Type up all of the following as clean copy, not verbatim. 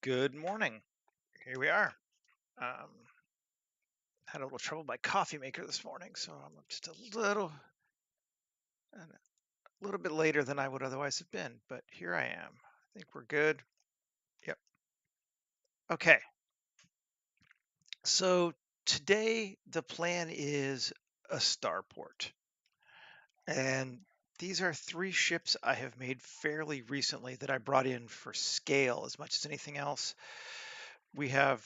Good morning. Here we are. Um, had a little trouble with my coffee maker this morning, so I'm just a little bit later than I would otherwise have been. But here I am. I think we're good. Yep. Okay. So today the plan is a starport, and these are three ships I have made fairly recently that I brought in for scale as much as anything else. We have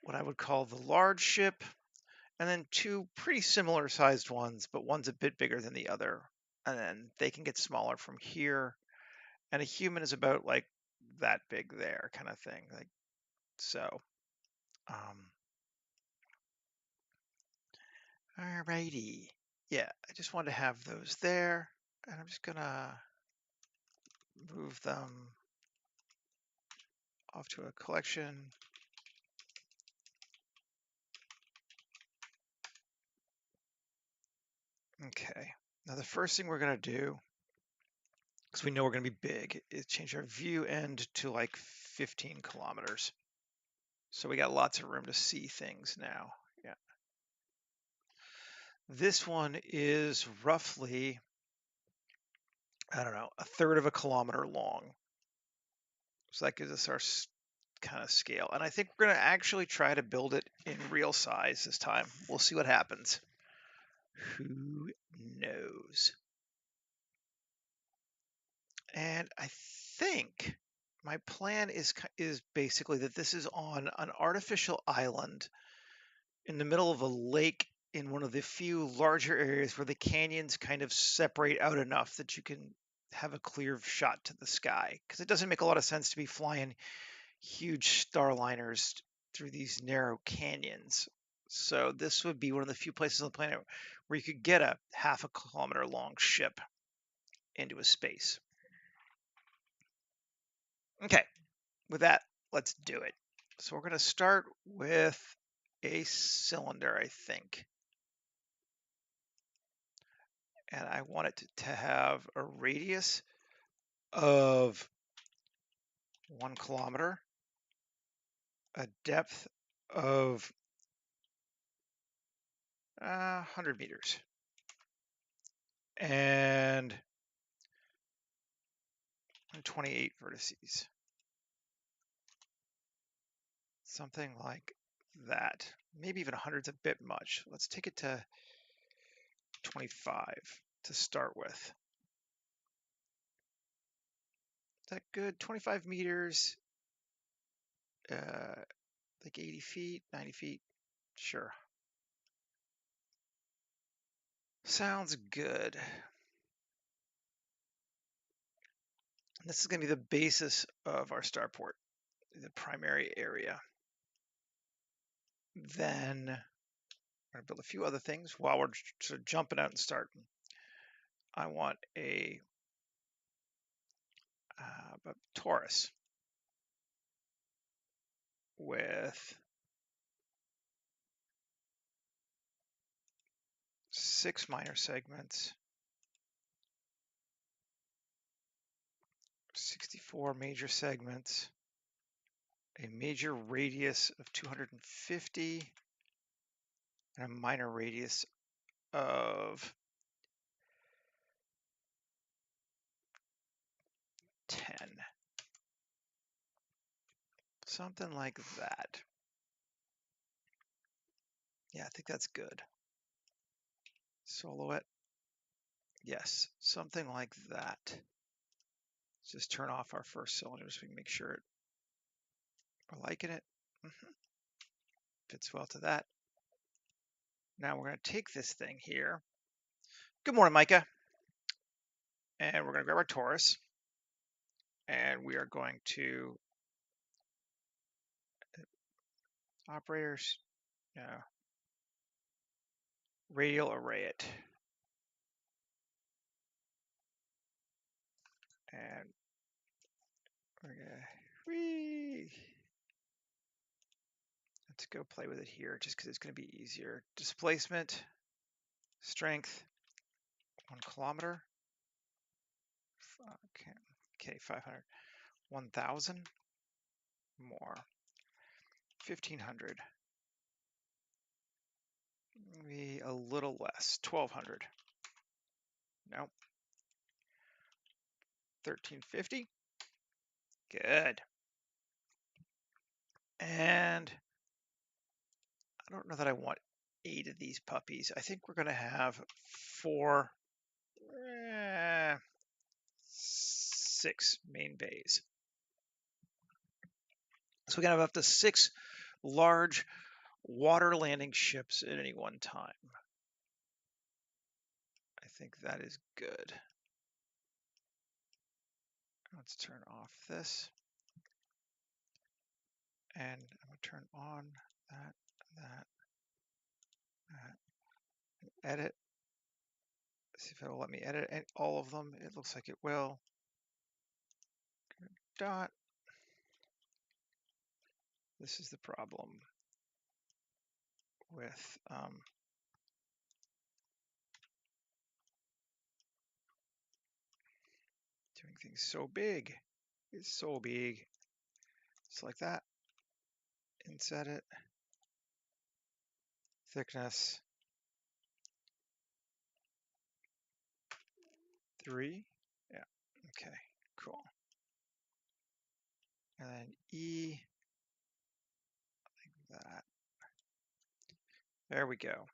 what I would call the large ship, and then two pretty similar sized ones, but one's a bit bigger than the other. And then they can get smaller from here. And a human is about like that big there, kind of thing. Like so. Um, Alrighty. Yeah, I just wanted to have those there. And I'm just gonna move them off to a collection. Okay. Now the first thing we're gonna do, because we know we're gonna be big, is change our view end to like 15 kilometers. So we got lots of room to see things now. Yeah. This one is roughly, I don't know, a third of a kilometer long. So that gives us our kind of scale. And I think we're going to actually try to build it in real size this time. We'll see what happens. Who knows? And I think my plan is basically that this is on an artificial island in the middle of a lake in one of the few larger areas where the canyons kind of separate out enough that you can have a clear shot to the sky. Because it doesn't make a lot of sense to be flying huge starliners through these narrow canyons. So this would be one of the few places on the planet where you could get a half a kilometer long ship into a space. Okay, with that, let's do it. So we're going to start with a cylinder, I think. And I want it to have a radius of 1 kilometer, a depth of 100 meters, and 28 vertices. Something like that. Maybe even 100's a bit much. Let's take it to 25 to start with. Is that good? 25 meters, like 80 feet, 90 feet. Sure. Sounds good. This is going to be the basis of our starport, the primary area. Then we're going to build a few other things while we're sort of jumping out and starting. I want a torus with 6 minor segments, 64 major segments, a major radius of 250, and a minor radius of 10. Something like that. Yeah, I think that's good. Silhouette. Yes, something like that. Let's just turn off our first cylinder so we can make sure we're liking it. Fits well to that. Now we're going to take this thing here. Good morning, Micah. And we're going to grab our torus. And we are going to operators, radial array it. And we're gonna, let's go play with it here just because it's going to be easier. Displacement, strength, 1 kilometer. Okay, 500. 1,000 more. 1,500. Maybe a little less. 1,200. Nope. 1,350. Good. And I don't know that I want 8 of these puppies. I think we're going to have 4, 6 main bays. So we can have up to 6 large water landing ships at any one time. I think that is good. Let's turn off this. And I'm going to turn on that, that, that, and edit. See if it'll let me edit all of them. It looks like it will. Dot. This is the problem with doing things so big. It's so big. Just like that. Inset it. Thickness 3. Yeah. Okay. Cool. And then E. Like that. There we go.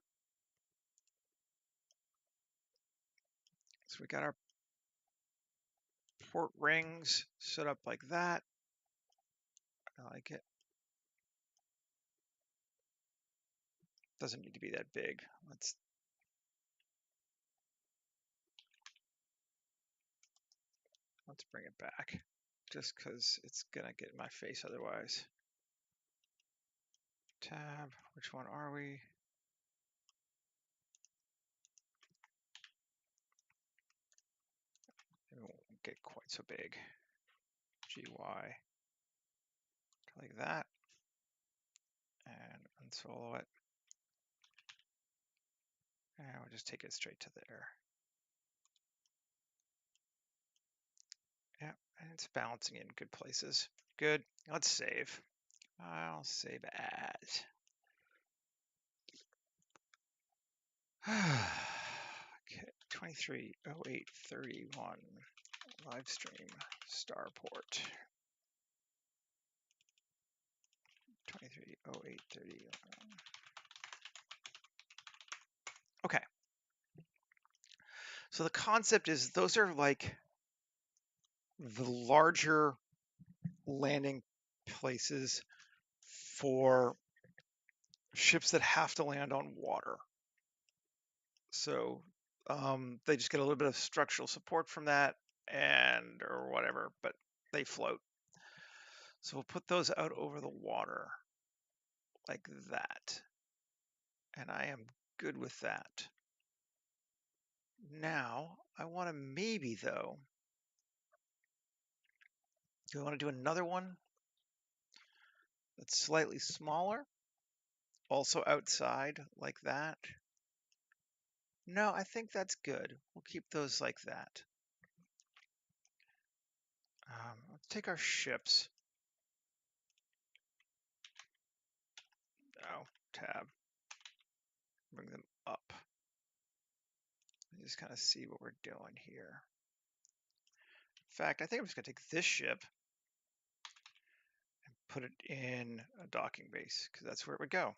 So we got our port rings set up like that. I like it. Doesn't need to be that big. Let's bring it back just because it's gonna get in my face otherwise. Tab, which one are we? It won't get quite so big. GY, like that, and unsolo it. And we'll just take it straight to there. Yeah, and it's balancing in good places. Good. Let's save. I'll save as. Okay, 23:08:31 live stream Starport. 23:08:31. Okay. So the concept is those are like the larger landing places for ships that have to land on water. So they just get a little bit of structural support from that and or whatever, but they float. So we'll put those out over the water like that. And I am good with that. Now I want to maybe though, do I want to do another one that's slightly smaller? Also outside like that? No, I think that's good. We'll keep those like that. Let's take our ships. Oh, tab. Bring them up. Just kind of see what we're doing here. In fact, I think I'm just going to take this ship and put it in a docking base because that's where it would go.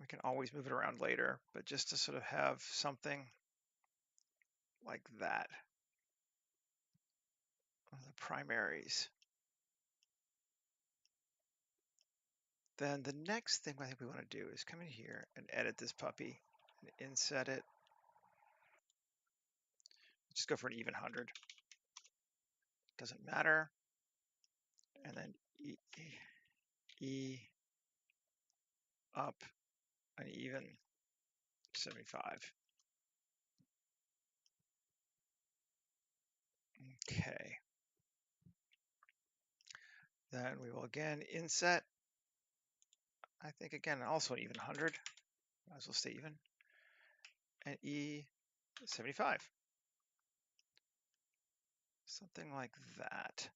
We can always move it around later, but just to sort of have something like that. The primaries. Then the next thing I think we want to do is come in here and edit this puppy and inset it. Just go for an even 100. Doesn't matter. And then E up an even 75. Okay. Then we will again inset. I think again also an even 100. Might as well stay even. And E 75. something like that.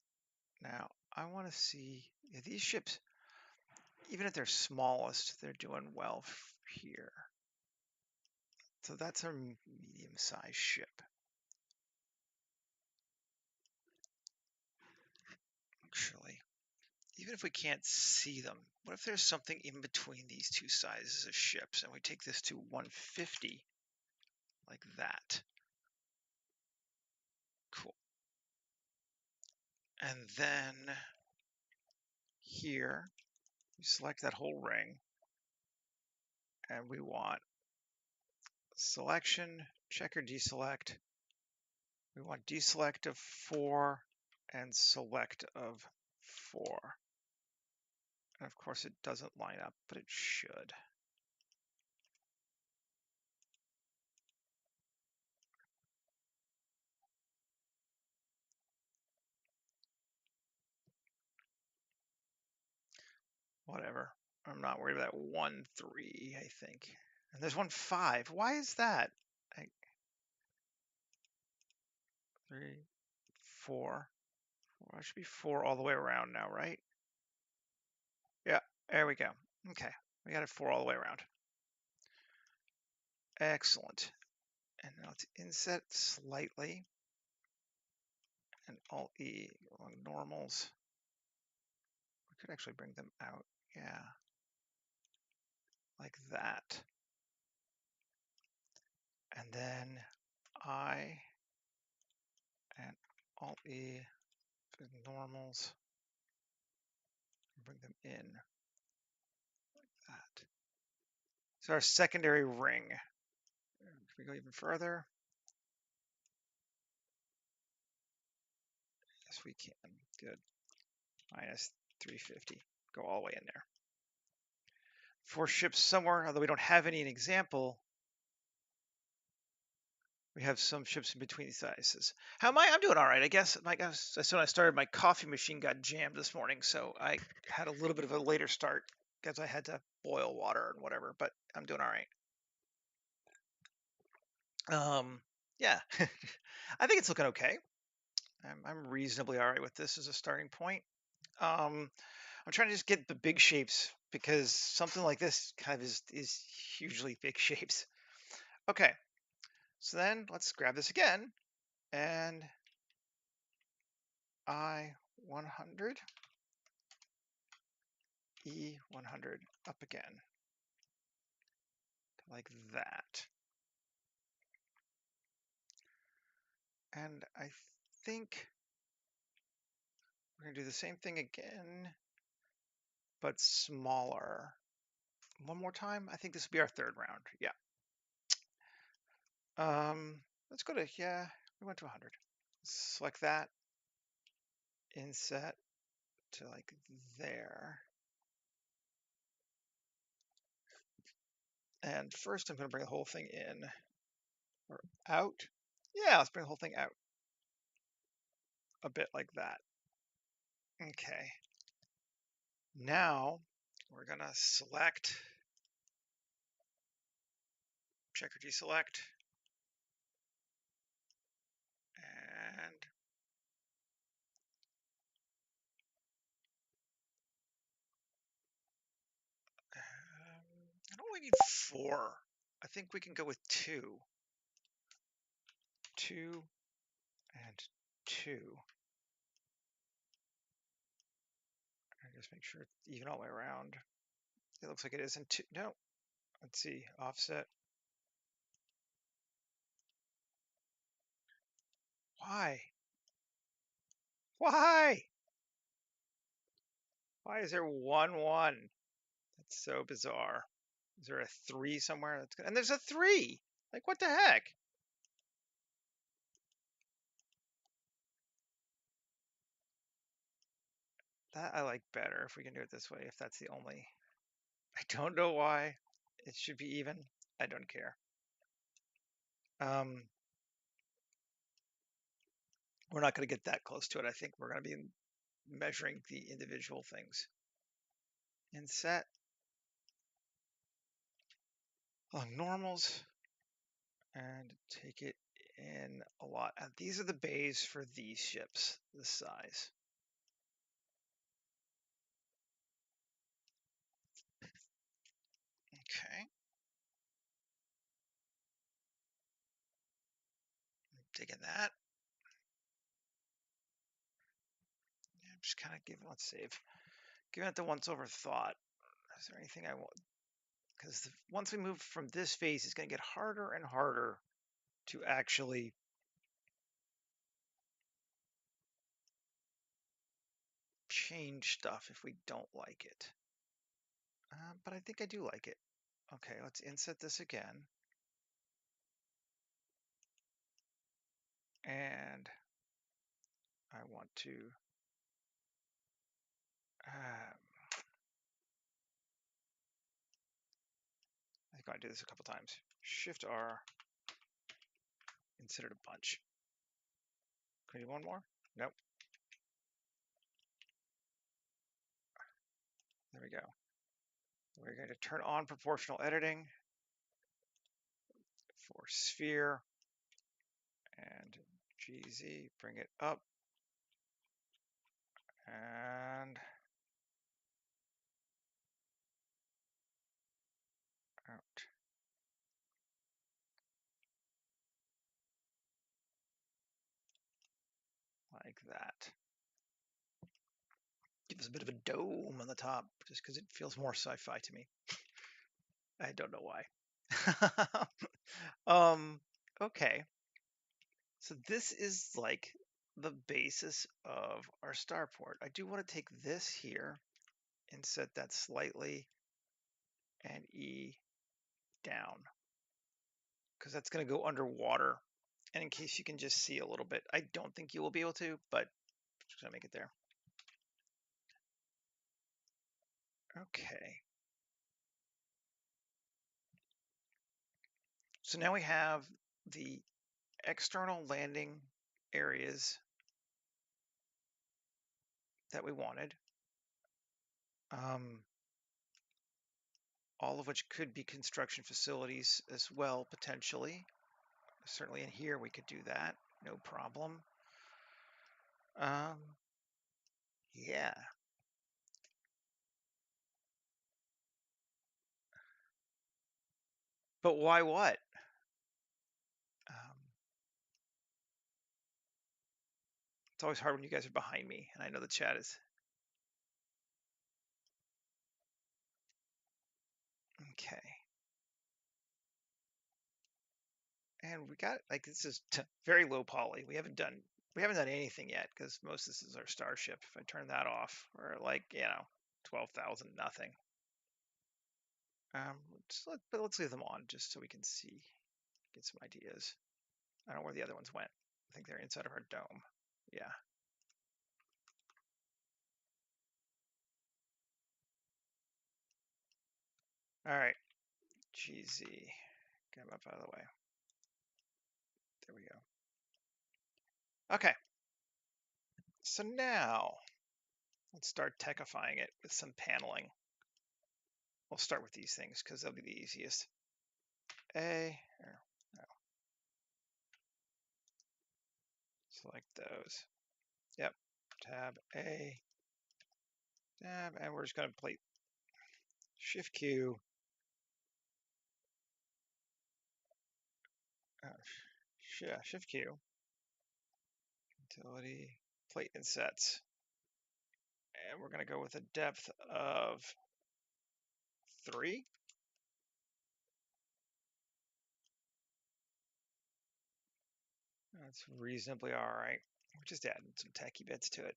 Now, I want to see these ships, even at their smallest, they're doing well here. So that's a medium-sized ship. Actually, even if we can't see them, what if there's something in between these two sizes of ships and we take this to 150 like that? Cool. And then here, we select that whole ring and we want selection, check or deselect. We want deselect of 4 and select of 4. And of course it doesn't line up, but it should. Whatever. I'm not worried about 1, 3, I think. And there's 1, 5. Why is that? 3, 4. Well, it should be 4 all the way around now, right? Yeah, there we go. Okay, we got it 4 all the way around. Excellent. And now let's inset slightly. And Alt-E on normals. We could actually bring them out. Yeah. Like that. And then I and Alt-E normals. Bring them in. Like that. So our secondary ring. Can we go even further? Yes, we can. Good. Minus 350. Go all the way in there. 4 ships somewhere, although we don't have any in example. We have some ships in between sizes. How am I? I'm doing all right, I guess. So when I started, my coffee machine got jammed this morning, so I had a little bit of a later start because I had to boil water and whatever. But I'm doing all right. Yeah, I think it's looking okay. I'm reasonably all right with this as a starting point. I'm trying to just get the big shapes because something like this kind of is hugely big shapes. Okay, so then let's grab this again and I-100, E-100 up again, like that. And I think we're gonna do the same thing again, but smaller. One more time. I think this will be our 3rd round. Yeah. Let's go to, yeah, we went to 100. Select that, inset to like there. And first I'm going to bring the whole thing in or out. Yeah, let's bring the whole thing out a bit like that. Okay. Now we're going to select, check or deselect, and I don't really need 4. I think we can go with 2. 2 and 2. And just make sure it's even all the way around. It looks like it isn't 2. No. Let's see. Offset. Why? Why? Why is there 1, 1? That's so bizarre. Is there a 3 somewhere? That's good. And there's a 3. Like, what the heck? That I like better if we can do it this way, if that's the only. I don't know why. It should be even. I don't care. We're not going to get that close to it. I think we're going to be measuring the individual things. Inset. On normals. and take it in a lot. And these are the bays for these ships, this size. Okay. Digging that. Yeah, I'm just kind of giving, let's save. Giving it the once over thought. Is there anything I want? Because once we move from this phase, it's going to get harder and harder to actually change stuff if we don't like it. But I think I do like it. Okay, let's inset this again. And I want to I think I'll do this a couple times. Shift R, inset it a bunch. Can I do one more? Nope. There we go. We're going to turn on proportional editing for sphere and GZ, bring it up and out. Like that. Gives a bit of a dome on the top just because it feels more sci-fi to me. I don't know why. Okay. So this is like the basis of our starport. I do want to take this here and set that slightly and E down because that's going to go underwater. And in case you can just see a little bit, I don't think you will be able to, but I'm just going to make it there. Okay. So now we have the external landing areas that we wanted, all of which could be construction facilities as well, potentially. Certainly in here we could do that, no problem. Yeah. But why what? It's always hard when you guys are behind me, and I know the chat is. Okay. And we got, like, this is very low poly. We haven't done anything yet because most of this is our starship. If I turn that off, we're like, 12,000 nothing. But let's leave them on just so we can see, get some ideas. I don't know where the other ones went. I think they're inside of our dome. Yeah. All right. GZ. Get them up out of the way. There we go. Okay. So now let's start techifying it with some paneling. We'll start with these things because they'll be the easiest. Select those. Yep. Tab A. Tab, and we're just going to plate Shift Q. Shift Q. Utility plate insets. And we're going to go with a depth of 3. That's reasonably all right. We're just adding some tacky bits to it.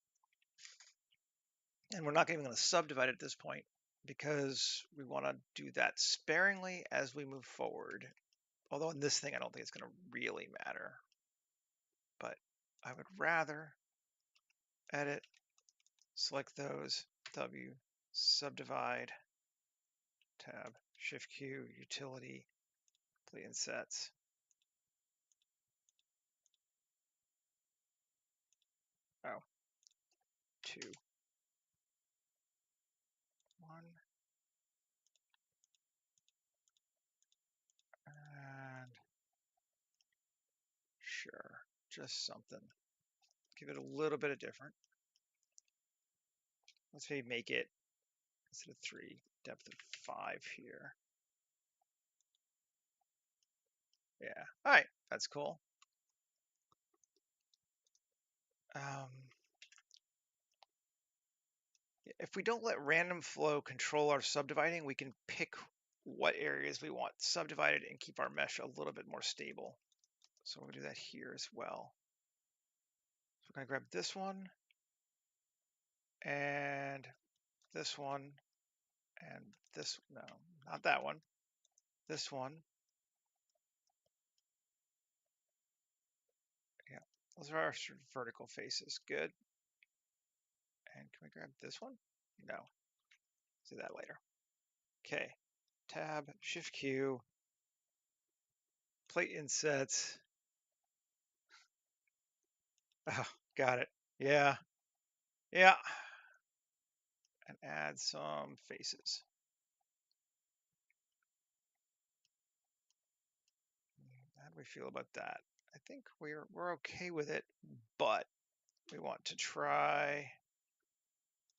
And we're not even going to subdivide it at this point because we want to do that sparingly as we move forward. Although in this thing, I don't think it's going to really matter. But I would rather edit, select those, W, subdivide, tab, Shift Q, utility, plate insets. Oh, 2, 1, and Sure, just something. Give it a little bit of different. Let's maybe make it, instead of 3, depth of 5 here. Yeah, all right, that's cool. If we don't let random flow control our subdividing, we can pick what areas we want subdivided and keep our mesh a little bit more stable. So we're gonna do that here as well. So we're gonna grab this one and this one and this, no, not that one, this one. Yeah, those are our vertical faces, good. And can we grab this one? No, do that later. Okay, tab, shift Q, plate insets. Oh, got it. Yeah, yeah. And add some faces. How do we feel about that? I think we're okay with it, but we want to try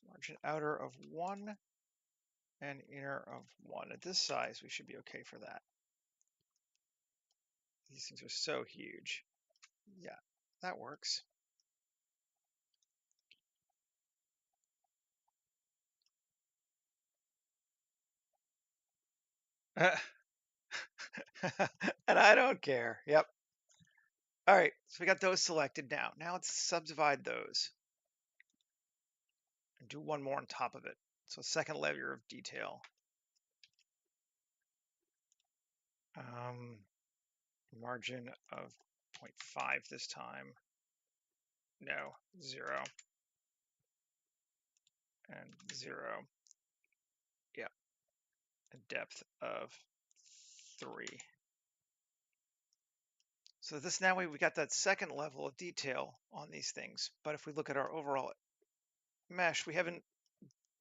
margin outer of 1 and inner of 1. At this size, we should be okay for that. These things are so huge. Yeah, that works. And I don't care. Yep. All right, so we got those selected now. Now let's subdivide those and do one more on top of it. So second layer of detail. Margin of 0.5 this time. No, 0 and 0. Yeah, a depth of 3. So this now we got that second level of detail on these things. But if we look at our overall mesh, we haven't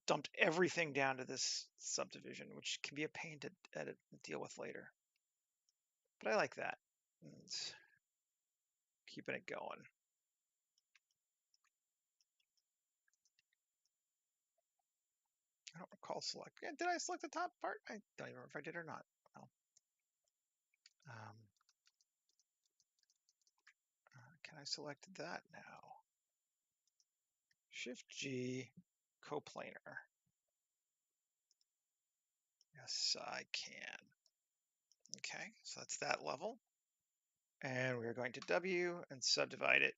dumped everything down to this subdivision, which can be a pain to edit and deal with later. But I like that. It's keeping it going. I don't recall select. Yeah, did I select the top part? I don't even remember if I did or not. Well, can I select that now? Shift G, coplanar. Yes, I can. Okay, so that's that level. And we're going to W and subdivide it.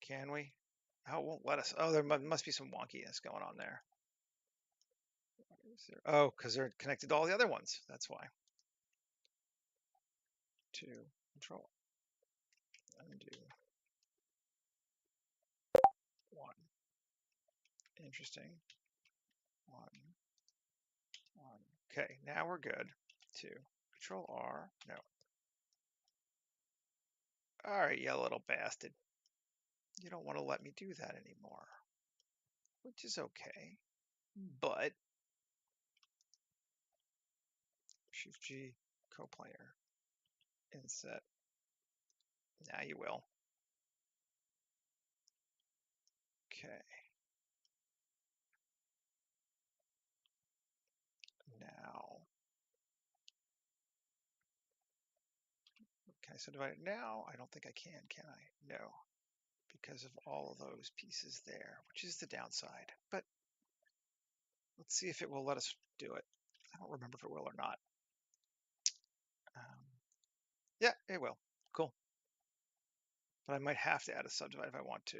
Can we? Oh, it won't let us. Oh, there must be some wonkiness going on there. Oh, because they're connected to all the other ones. That's why. 2, control, undo, 1. Interesting. 1, 1. Okay, now we're good. 2, control R. No. All right, you little bastard. You don't want to let me do that anymore, which is okay. But Shift G, coplanar, inset. Now you will. Okay. Now, can I subdivide it now? I don't think I can I? No, because of all of those pieces there, which is the downside. But let's see if it will let us do it. I don't remember if it will or not. Yeah, it will. Cool. But I might have to add a subdivide if I want to,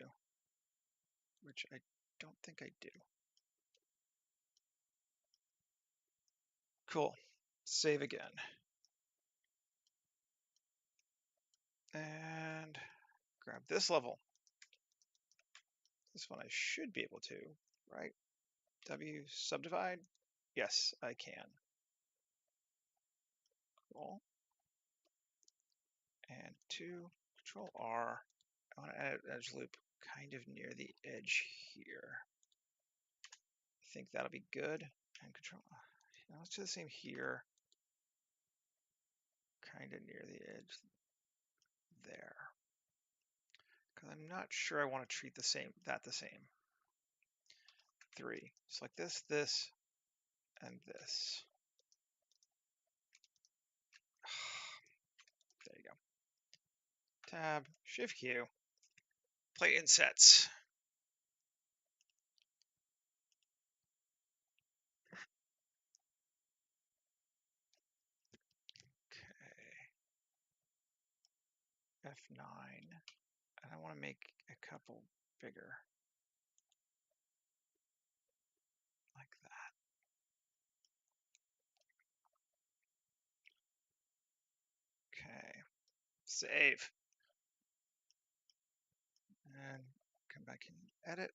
which I don't think I do. Cool. Save again. And grab this level. This one I should be able to, right? W subdivide. Yes, I can. Cool. And 2, control R. I want to add an edge loop kind of near the edge here. I think that'll be good. And control, let's do the same here. Kind of near the edge there. Because I'm not sure I want to treat the same. 3. Select this, and this. There you go. Tab, Shift Q, plate insets. Okay. F9. And I want to make a couple bigger. Like that. Okay. Save. And come back and edit.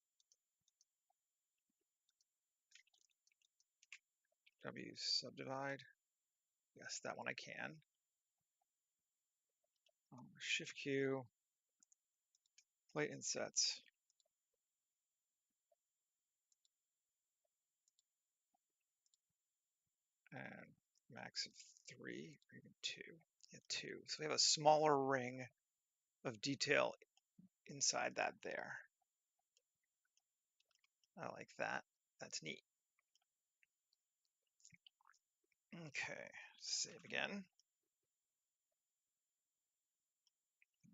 W subdivide. Yes, that one I can. Shift Q, plate insets. And max of 3 or even 2. Yeah, 2. So we have a smaller ring of detail inside that there. I like that. That's neat. Okay, save again.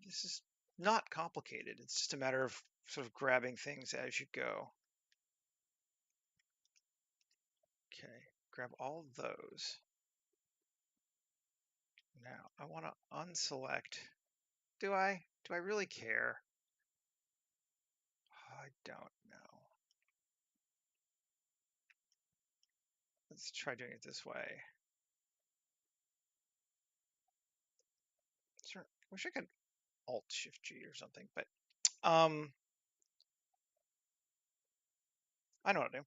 This is not complicated. It's just a matter of sort of grabbing things as you go. Okay, grab all of those. Now I want to unselect. Do I? Do I really care? I don't know. Let's try doing it this way. Sure. Wish I could Alt Shift G or something, but I know what to do.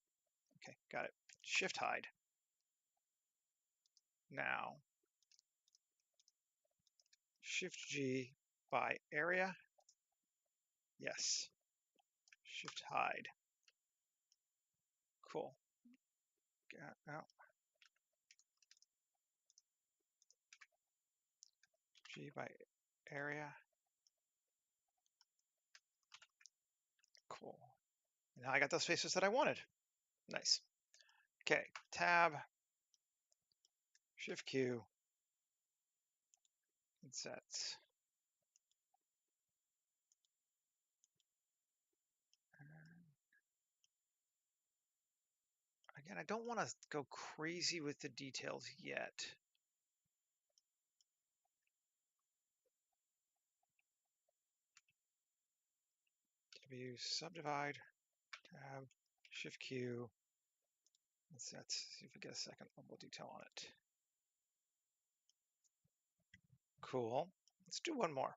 Okay, got it. Shift hide. Now Shift G by area. Yes. Shift hide. Cool. Got now. G by area. Cool. Now I got those faces that I wanted. Nice. Okay, Tab, Shift Q, insets. Again, I don't want to go crazy with the details yet. W subdivide, Tab, Shift Q, insets. See if we get a second level detail on it. Cool. Let's do one more.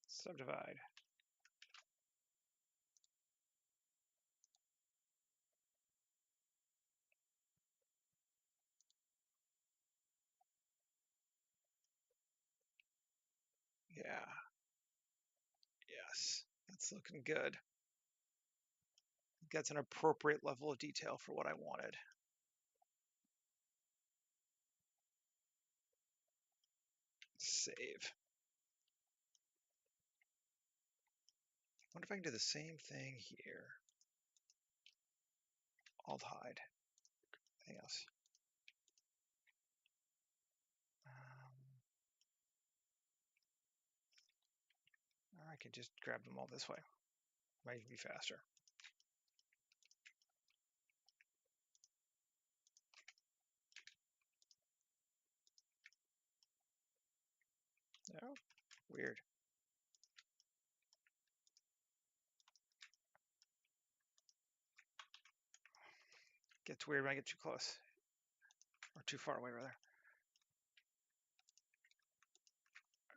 Subdivide. Yeah. Yes. That's looking good. That's an appropriate level of detail for what I wanted. Save. I wonder if I can do the same thing here. Alt hide. Anything else? I can just grab them all this way. Might even be faster. No? Weird. Gets weird when I get too close. Or too far away, rather.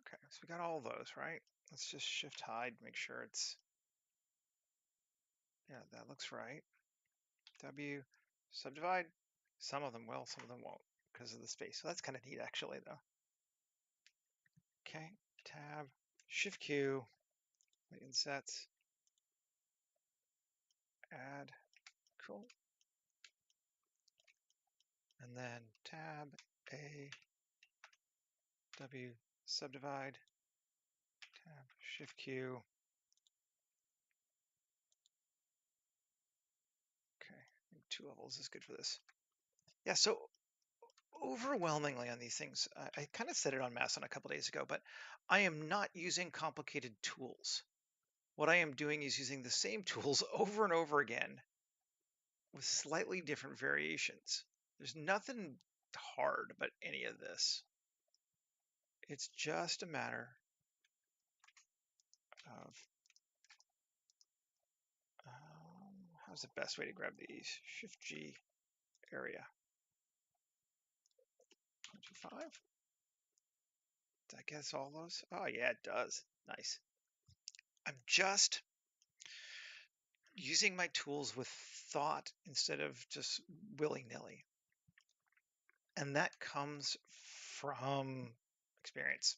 Okay, so we got all those, right? Let's just shift hide, make sure it's... Yeah, that looks right. W, subdivide. Some of them will, some of them won't, because of the space. So that's kind of neat, actually, though. Okay, Tab, Shift Q, insets, add, cool. And then Tab, A, W, subdivide, tab, Shift Q. Okay, I think 2 levels is good for this. Yeah, so overwhelmingly on these things, I kind of said it on Mastodon a couple days ago, but I am not using complicated tools. What I am doing is using the same tools over and over again with slightly different variations. There's nothing hard about any of this. It's just a matter of how's the best way to grab these? Shift G, area. 25. Did I guess all those? Oh yeah, it does. Nice. I'm just using my tools with thought instead of just willy-nilly. And that comes from experience.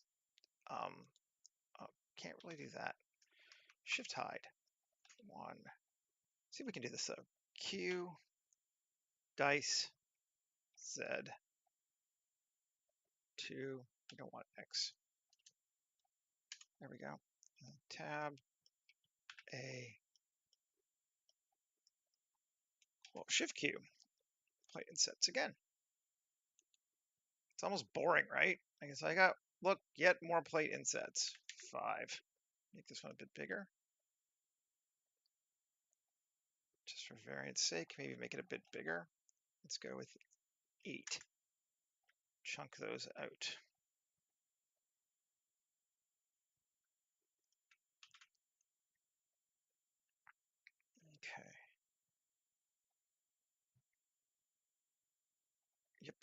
Oh, can't really do that. Shift hide. 1. See if we can do this though. Q, dice, Z, 2. We don't want X. There we go. Tab, A. Well, Shift Q. Plate insets again. It's almost boring, right? I guess I got, look, yet more plate insets. 5. Make this one a bit bigger. Just for variance sake, maybe make it a bit bigger. Let's go with 8. Chunk those out. Okay. Yep.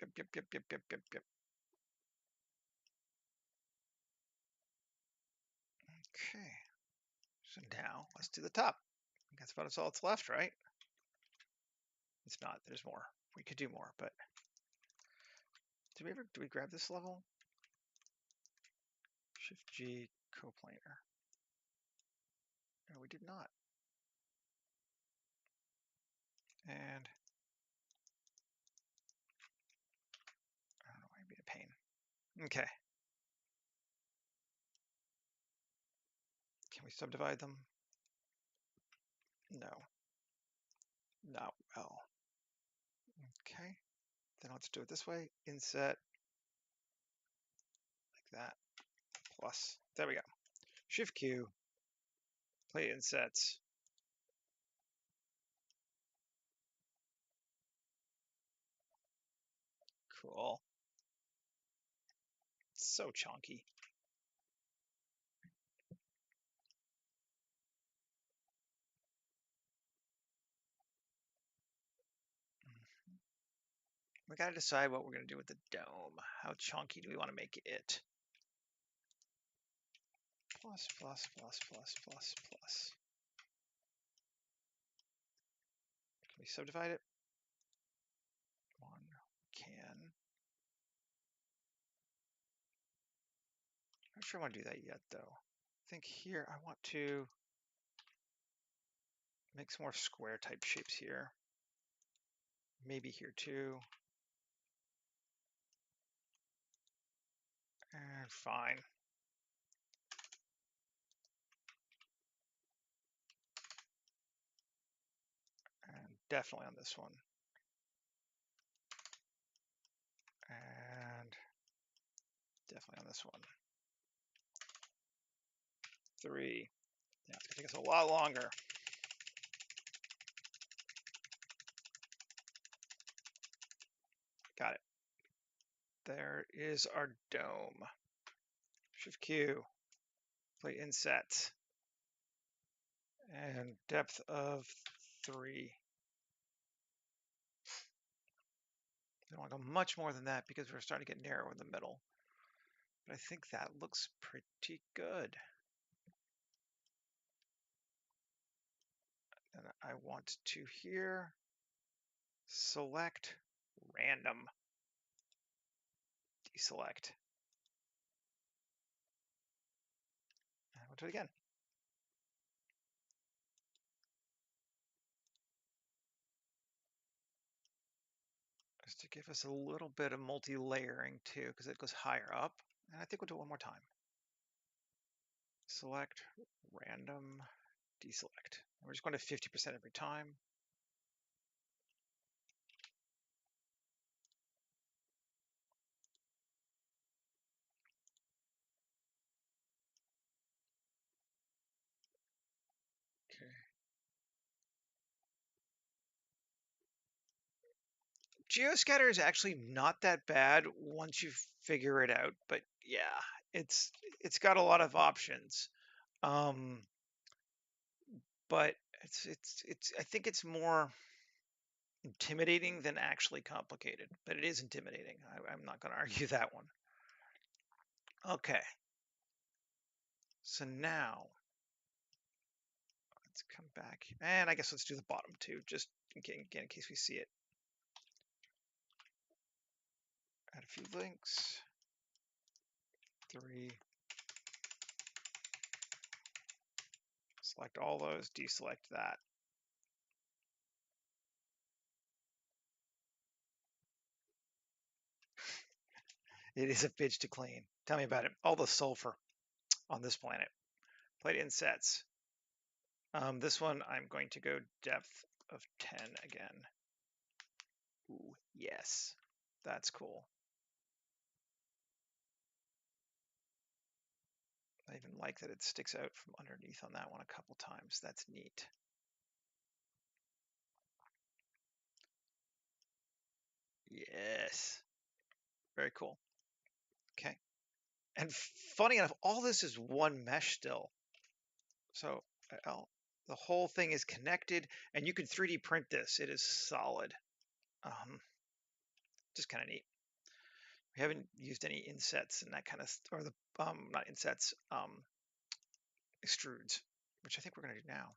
Okay. So now let's do the top. That's about all that's left, right? It's not. There's more. We could do more, but do we grab this level? Shift G, coplanar. No, we did not. And I don't know why it'd be a pain. Okay. Can we subdivide them? No. Not well. Okay. Then let's do it this way. Inset like that. Plus. There we go. Shift Q. Plate insets. Cool. So chunky. We got to decide what we're going to do with the dome. How chunky do we want to make it? Plus. Can we subdivide it? 1. Can. I'm not sure I want to do that yet, though. I think here I want to make some more square type shapes here. Maybe here too. And fine. And definitely on this one. And definitely on this one. 3. Yeah, it's gonna take us a lot longer. Got it. There is our dome. Shift Q. Plate inset. And depth of 3. I don't want to go much more than that because we're starting to get narrow in the middle. But I think that looks pretty good. And I want to here select random. Deselect. And we'll do it again. Just to give us a little bit of multi-layering too, because it goes higher up. And I think we'll do it one more time. Select, random, deselect. We're just going to 50% every time. Okay. Geoscatter is actually not that bad once you figure it out, but yeah, it's got a lot of options. Um, but it's I think it's more intimidating than actually complicated, but it is intimidating. I'm not going to argue that one. Okay, so now let's come back, and I guess let's do the bottom two, just again in case we see it. Add a few links. 3. Select all those, deselect that. It is a bitch to clean. Tell me about it. All the sulfur on this planet. Plate insets. This one I'm going to go depth of 10 again. Ooh, yes. That's cool. I even like that it sticks out from underneath on that one a couple times. That's neat. Yes. Very cool. Okay. And funny enough, all this is one mesh still. So the whole thing is connected, and you can 3D print this. It is solid. Just kind of neat. We haven't used any insets and that kind of, or the not insets, extrudes, which I think we're going to do now.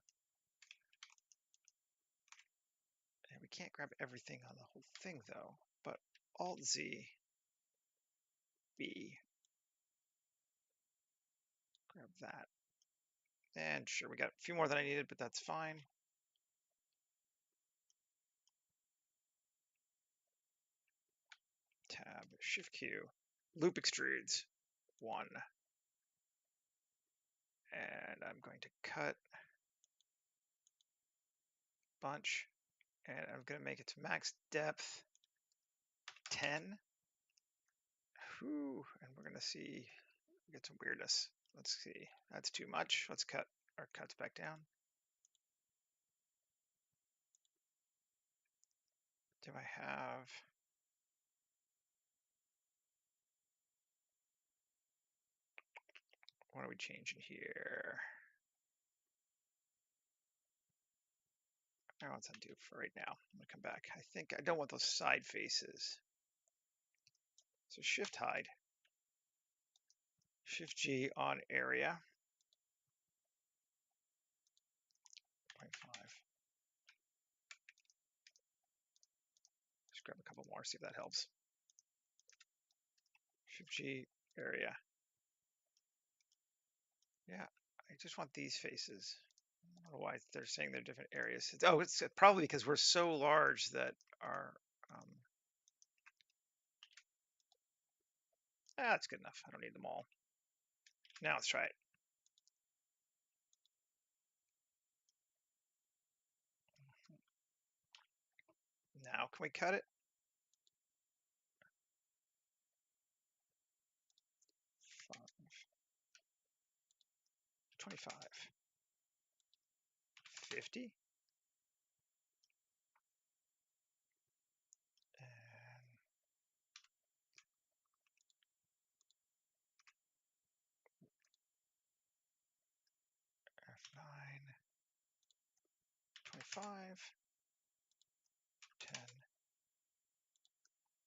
And we can't grab everything on the whole thing though, but Alt Z, B, grab that. And sure, we got a few more than I needed, but that's fine. Tab, Shift Q, loop extrudes, 1. And I'm going to cut bunch, and I'm going to make it to max depth 10. Whew, and we're going to see, get some weirdness. Let's see, that's too much. Let's cut our cuts back down. Do I have, what are we changing here? I want to undo for right now. I'm gonna come back. I think I don't want those side faces. So Shift hide, Shift G on area, 0.5. Just grab a couple more, see if that helps. Shift G area. Yeah, I just want these faces. I don't know why they're saying they're different areas. Oh, it's probably because we're so large that our that's good enough. I don't need them all. Now let's try it. Now can we cut it? 5, 25, 50, and F9, 25, 10,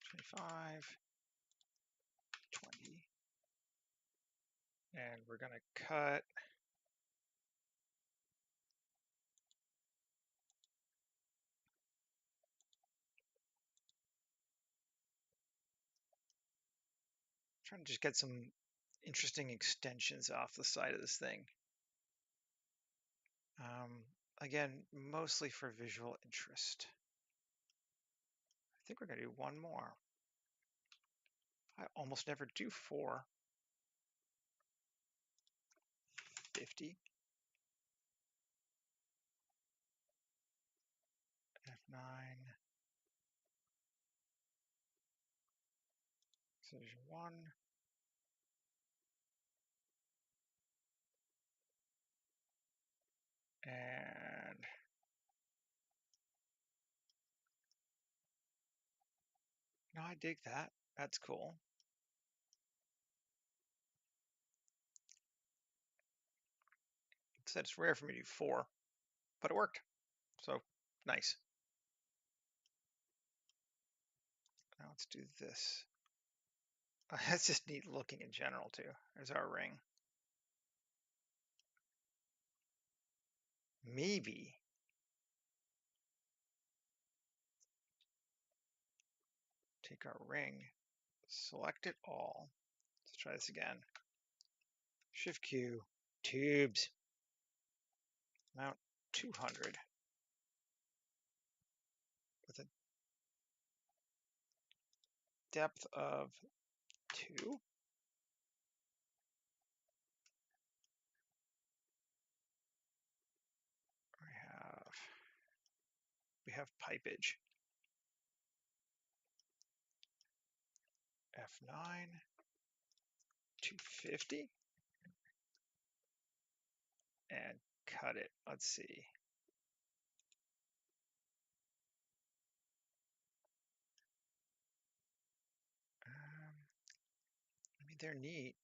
25, 20, and we're going to cut trying to just get some interesting extensions off the side of this thing. Again, mostly for visual interest. I think we're going to do one more. I almost never do 4. 250. F9. Subdivision 1. And no, I dig that. That's cool. Like I said, it's rare for me to do 4, but it worked. So nice. Now let's do this. That's just neat looking in general too. There's our ring. Maybe take our ring, select it all. Let's try this again. Shift Q, tubes, mount 200 with a depth of 2. We have pipage. F9, 250, and cut it. Let's see. I mean, they're neat.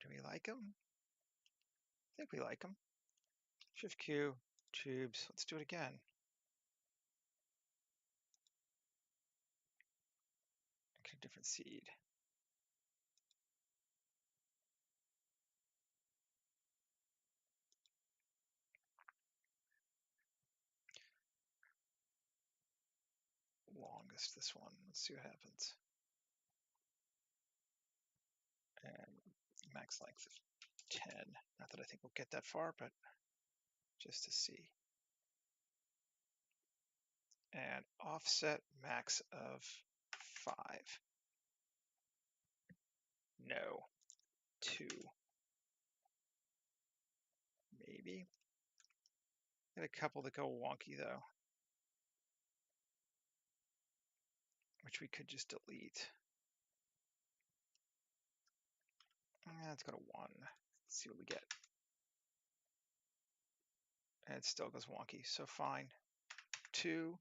Do we like them? I think we like them. Shift Q, tubes. Let's do it again. Get a different seed. Longest, this one. Let's see what happens. And max length of 10. Not that I think we'll get that far, but just to see. And offset max of 5. No. 2. Maybe. Got a couple that go wonky though, which we could just delete. Let's go to 1. Let's see what we get. And it still goes wonky, so fine. 2.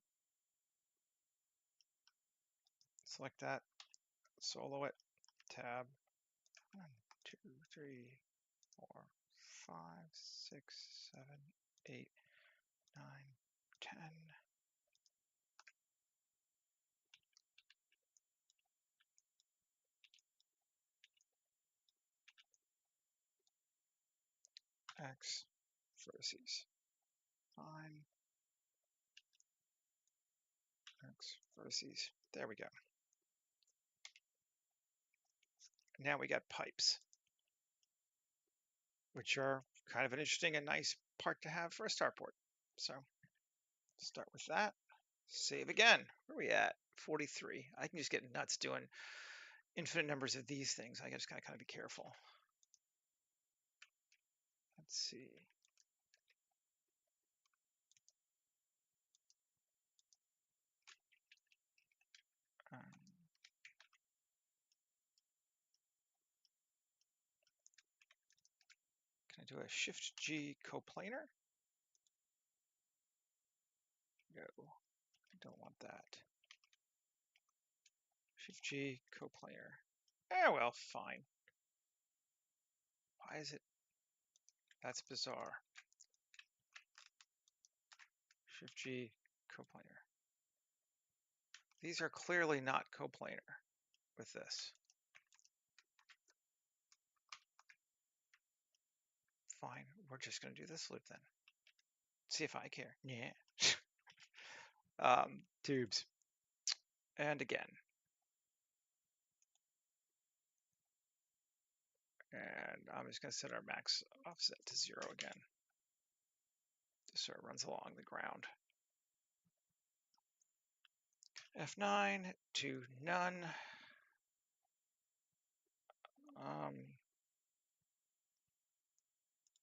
Select that. Solo it. Tab. 1, 2, 3, 4, 5, 6, 7, 8, 9, 10. X vertices. Fine. X vertices. There we go. Now we got pipes, which are kind of an interesting and nice part to have for a starport. So start with that. Save again. Where are we at? 43. I can just get nuts doing infinite numbers of these things. I just gotta kind of be careful. Let's see. Um, can I do a Shift G coplanar? No, I don't want that. Shift G coplanar. Well, fine. Why is it? That's bizarre. Shift G coplanar. These are clearly not coplanar with this. Fine, we're just going to do this loop then. See if I care. Yeah. Tubes. And again. And I'm just going to set our max offset to 0 again. Just so it runs along the ground. F9 to none.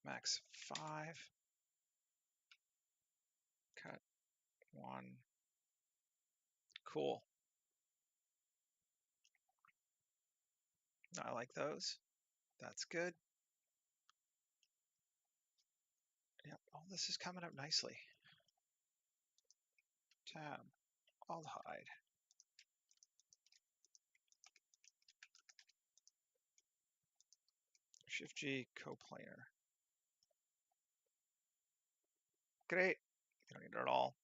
Max 5. Cut 1. Cool. I like those. That's good. Yep, all this is coming up nicely. Tab, aldehyde. Shift G, coplanar. Great. You don't need it at all.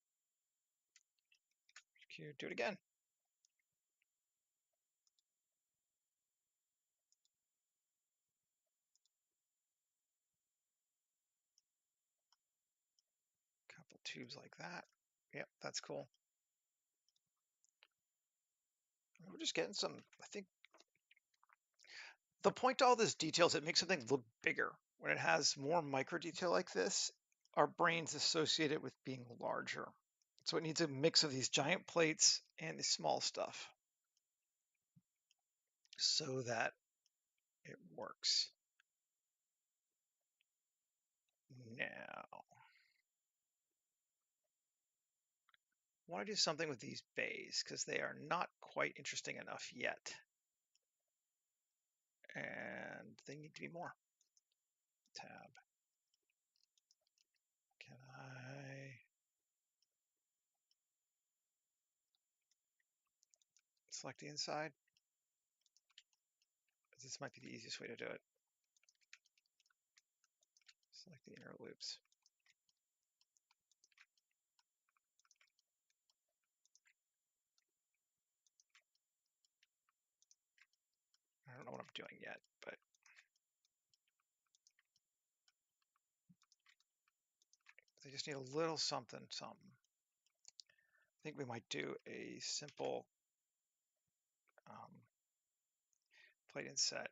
Q, do it again. Couple tubes like that. Yep, that's cool. We're just getting some, I think, the point to all this detail is it makes something look bigger. When it has more micro detail like this, our brains associate it with being larger. So it needs a mix of these giant plates and the small stuff so that it works. Now, I want to do something with these bays because they are not quite interesting enough yet. And they need to be more. Tab. Can I select the inside? This might be the easiest way to do it. Select the inner loops. I don't know what I'm doing yet, but they just need a little something. I think we might do a simple plate inset,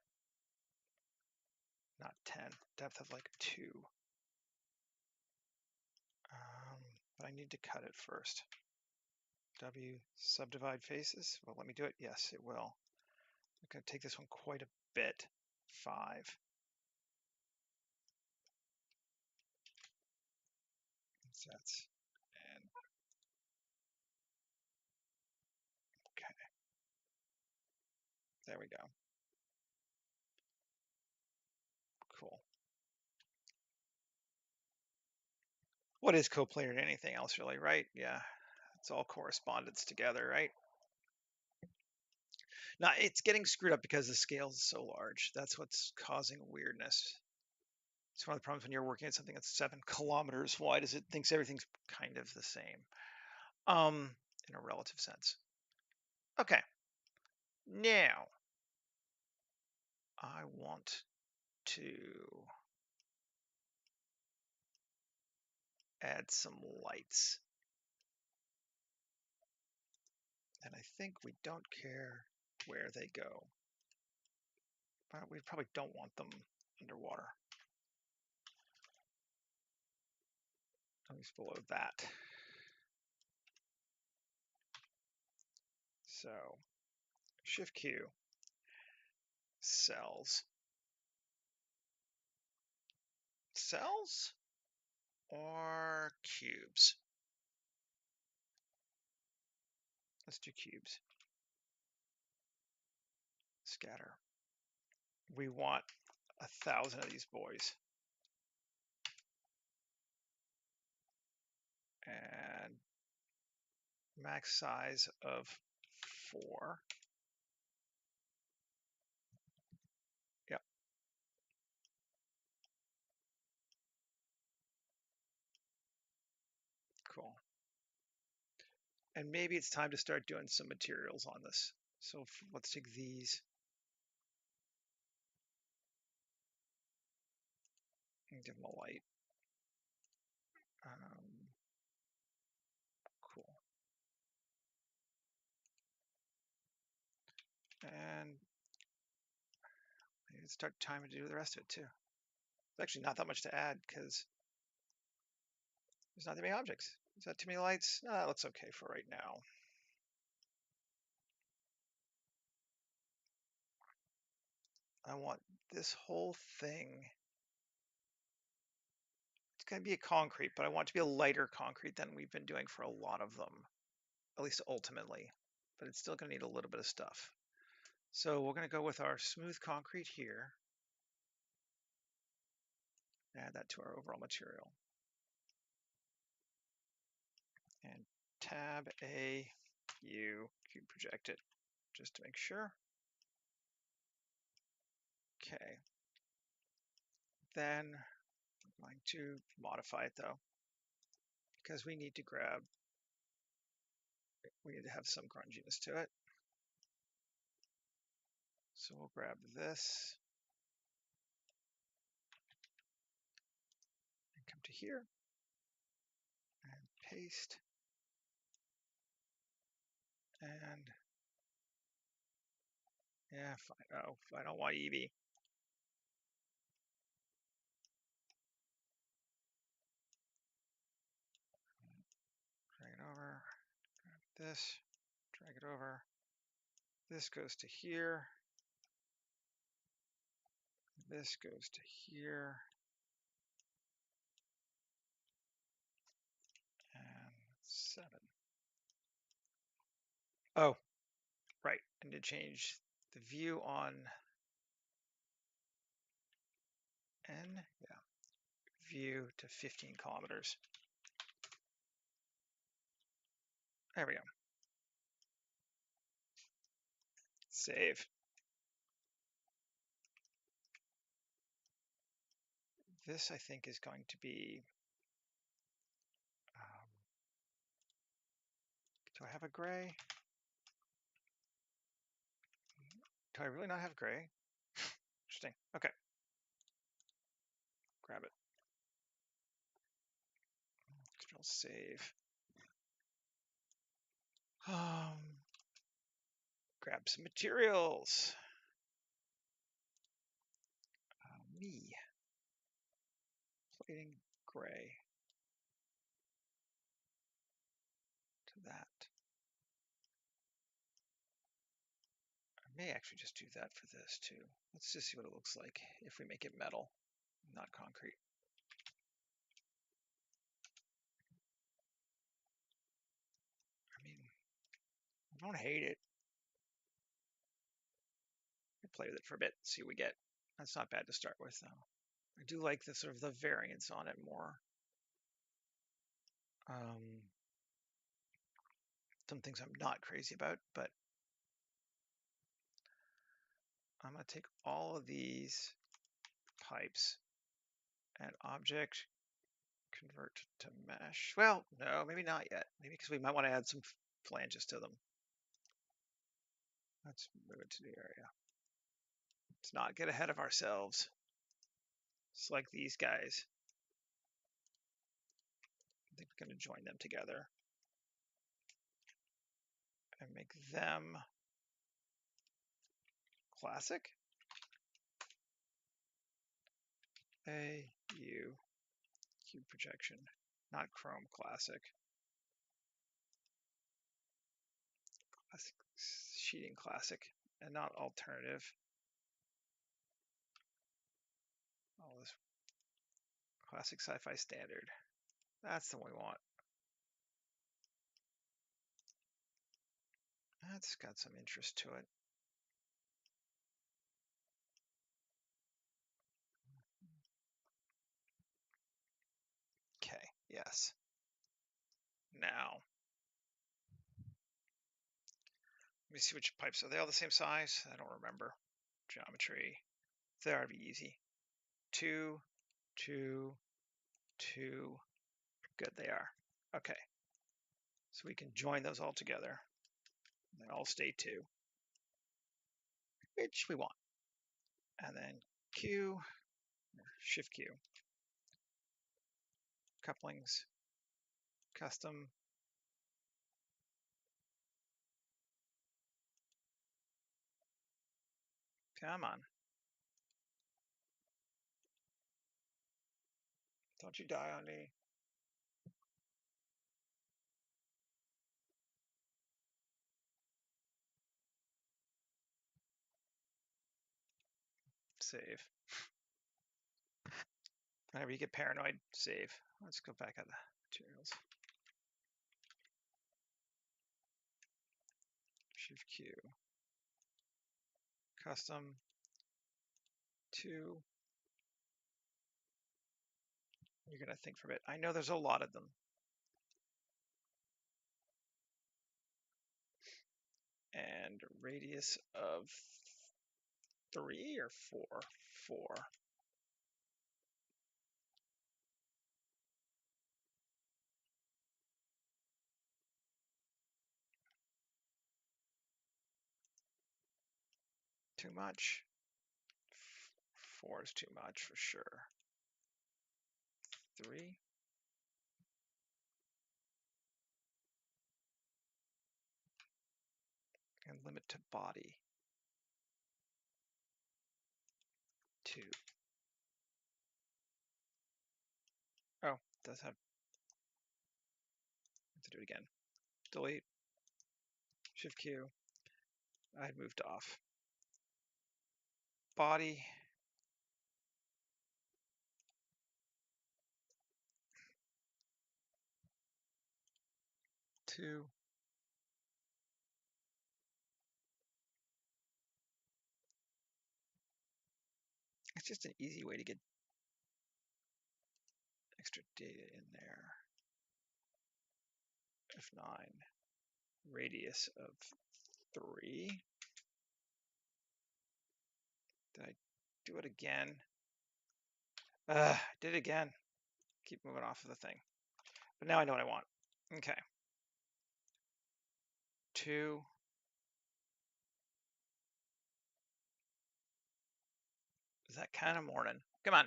not 10, depth of like 2. But I need to cut it first. W, subdivide faces. Well, let me do it. Yes, it will. I'm going to take this one quite a bit. 5. Insets. And okay. There we go. Cool. What is coplanar to anything else, really, right? Yeah, it's all correspondence together, right? Now, it's getting screwed up because the scale is so large. That's what's causing weirdness. It's one of the problems when you're working at something that's 7 kilometers wide is it thinks everything's kind of the same in a relative sense. Okay, now I want to add some lights. And I think we don't care where they go. But we probably don't want them underwater. At least below that. So Shift Q, cells. Cells or cubes? Let's do cubes. Scatter. We want 1,000 of these boys. And max size of 4. Yep. Cool. And maybe it's time to start doing some materials on this. So let's take these and give them a light. Cool. And maybe it's start time to do the rest of it too. It's actually not that much to add because there's not that many objects. Is that too many lights? No, that looks okay for right now. I want this whole thing going to be a concrete, but I want it to be a lighter concrete than we've been doing for a lot of them, at least ultimately. But it's still going to need a little bit of stuff. So we're going to go with our smooth concrete here. Add that to our overall material. And tab A, U, cube project it, just to make sure. Okay. Then I'm going to modify it though, because we need to have some grunginess to it. So we'll grab this and come to here and paste. And yeah, fine. Oh, I don't want Eevee. Drag it over, grab this, drag it over. This goes to here. This goes to here. And 7. Oh, right. I need to change the view on N. Yeah. View to 15 kilometers. There we go. Save. This, I think, is going to be... do I have a gray? Do I really not have gray? Interesting. Okay. Grab it. Control save. Grab some materials. Me. Plating gray. To that. I may actually just do that for this too. Let's just see what it looks like if we make it metal, not concrete. I mean, I don't hate it. I play with it for a bit, see what we get. That's not bad to start with though. I do like the sort of the variance on it more. Some things I'm not crazy about, but I'm going to take all of these pipes and object convert to mesh. Well, no, maybe not yet. Maybe because we might want to add some flanges to them. Let's move it to the area. Let's not get ahead of ourselves. Select these guys. I think we're going to join them together and make them classic. A, U, cube projection, not chrome classic. Classic, sheeting classic, and not alternative. All this classic sci-fi standard. That's the one we want. That's got some interest to it. Okay, yes. Now, let me see which pipes. Are they all the same size? I don't remember. Geometry. They ought to be easy. 2, 2, 2. Good, they are. Okay. So we can join those all together. They all stay 2, which we want. And then Q, Shift Q. Couplings, custom. Come on. Don't you die on me. Save. Whenever you get paranoid, save. Let's go back at the materials. Shift Q. Custom 2. You're gonna think for a bit. I know there's a lot of them. And radius of 3 or 4? 4. Too much? 4 is too much for sure. 3. And limit to body. 2. Oh, it does have to do it again. Delete. Shift Q. I had moved off. Body. Two. It's just an easy way to get extra data in there. F9. Radius of 3. Did I do it again? Did it again. Keep moving off of the thing. But now I know what I want. Okay. 2. Is that kind of morning? Come on.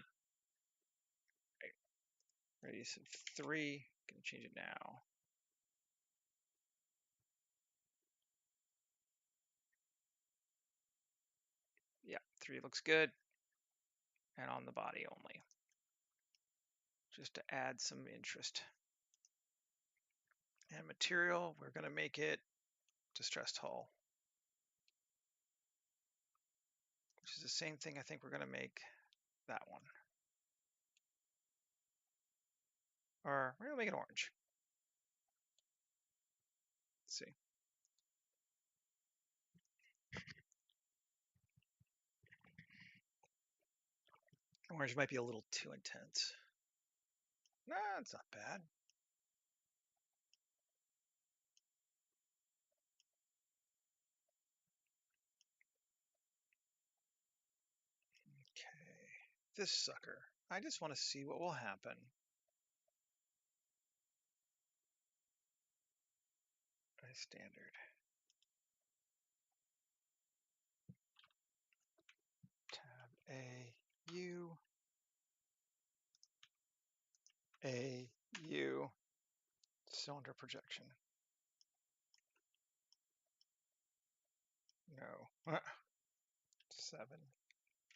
Right. Radius of 3. Gonna change it now. Yeah, 3 looks good. And on the body only. Just to add some interest. And material, we're gonna make it distressed hull. Which is the same thing I think we're gonna make that one. Or we're gonna make it orange. Let's see. Orange might be a little too intense. Nah, it's not bad. Okay, this sucker. I just want to see what will happen. Standard. Tab A, U, A, U, cylinder projection. No. 7,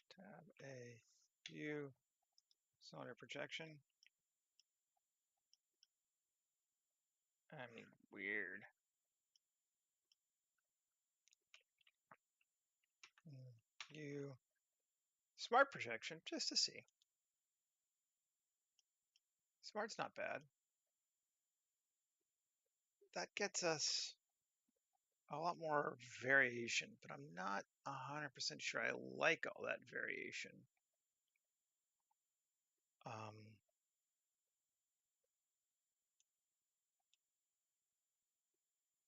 tab A, U, cylinder projection. I mean, weird. U, smart projection, just to see. Smart's not bad. That gets us a lot more variation, but I'm not 100% sure I like all that variation.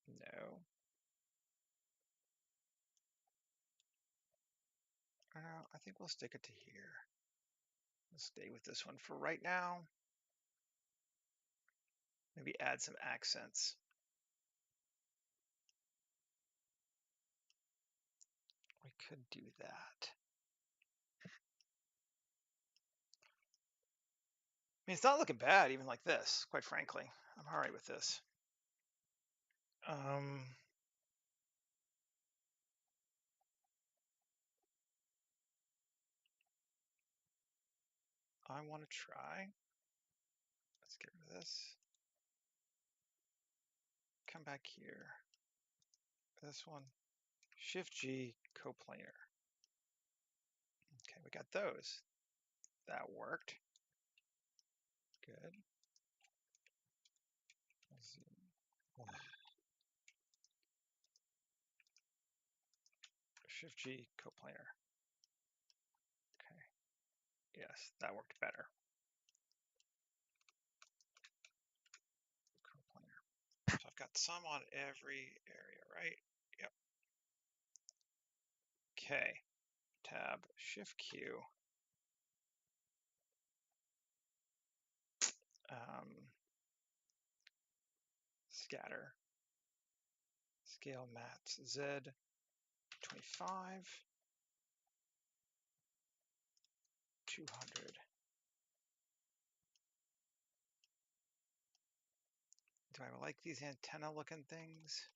No. I think we'll stick it to here. We'll stay with this one for right now. Maybe add some accents. We could do that. I mean, it's not looking bad, even like this, quite frankly. I'm all right with this. I want to try. Let's get rid of this. Come back here. This one. Shift G, coplanar. Okay, we got those. That worked. Good. Shift G, coplanar. Okay. Yes, that worked better. Coplanar. So I've got some on every area, right? Yep. Okay. Tab, Shift Q. Scatter. Scale mats Z 25. 200. Do I like these antenna looking things?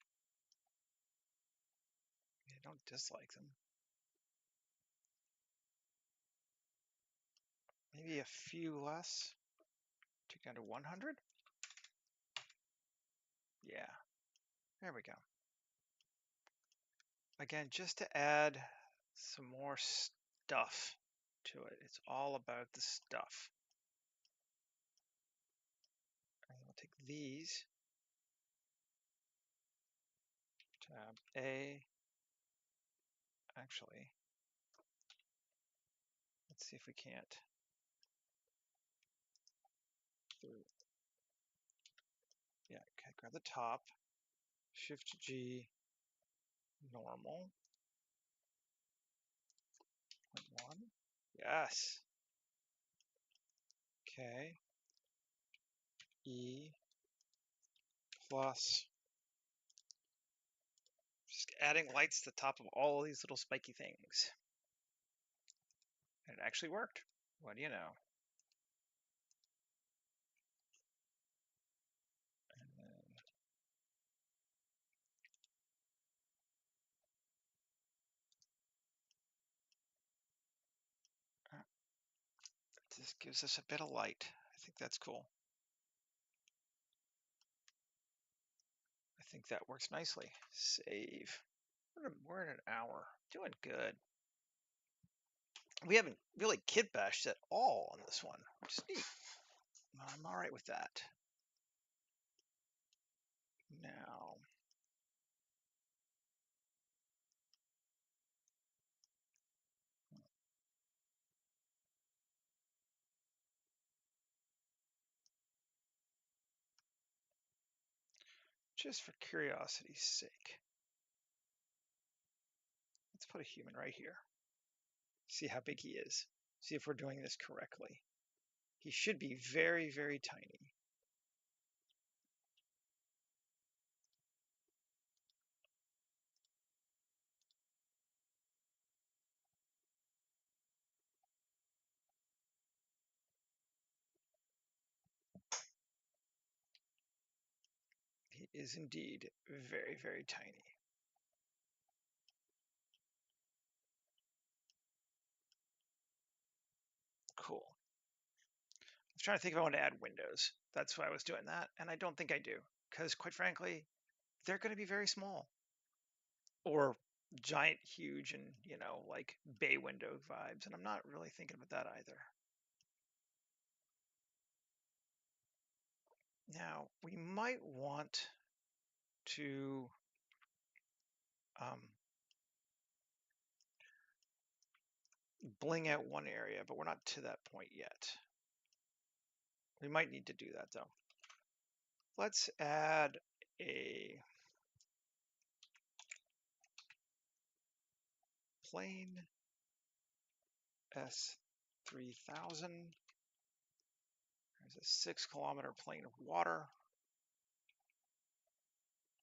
I don't dislike them. Maybe a few less. Take down to 100. Yeah, there we go. Again, just to add some more stuff to it. It's all about the stuff. And we'll take these. Tab A. Actually, let's see if we can't. Yeah, okay, grab the top. Shift G, normal. 0.1. Yes. Okay. E plus. Just adding lights to the top of all of these little spiky things. And it actually worked. What do you know? And then this gives us a bit of light. I think that's cool. I think that works nicely. Save. We're in an hour. Doing good. We haven't really kit bashed at all on this one, which is neat. I'm all right with that. Now, just for curiosity's sake, let's put a human right here. See how big he is. See if we're doing this correctly. He should be very, very tiny. He is indeed very, very tiny. Cool. I was trying to think if I want to add windows. That's why I was doing that. And I don't think I do. Because quite frankly, they're going to be very small. Or giant, huge, and, you know, like bay window vibes. And I'm not really thinking about that either. Now, we might want to bling out one area, but we're not to that point yet. We might need to do that, though. Let's add a plane S3000. There's a 6 kilometer plane of water.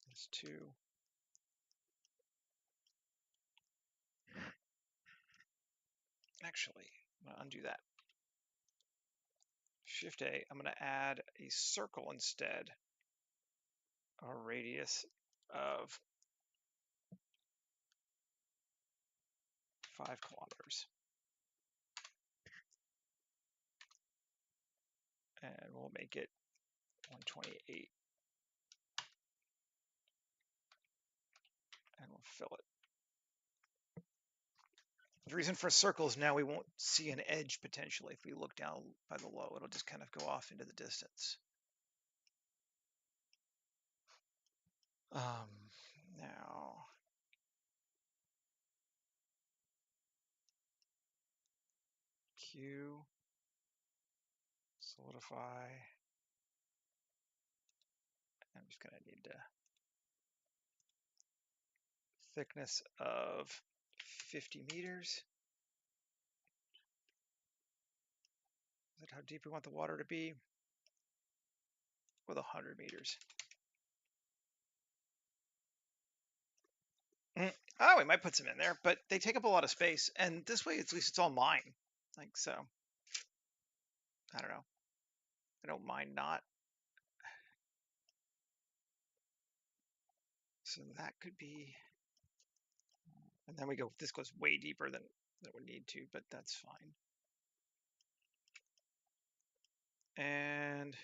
There's 2. Actually, I'm going to undo that. Shift A, I'm going to add a circle instead, a radius of 5 kilometers. And we'll make it 128. And we'll fill it. The reason for a circle is now we won't see an edge potentially. If we look down by the low, it'll just kind of go off into the distance. Now, Q, solidify. I'm just going to need to thickness of 50 meters. Is that how deep we want the water to be? With 100 meters. Oh, we might put some in there, but they take up a lot of space. And this way, at least it's all mine. Like, so, I don't know. I don't mind not. So that could be, and then we go, this goes way deeper than it would need to, but that's fine. And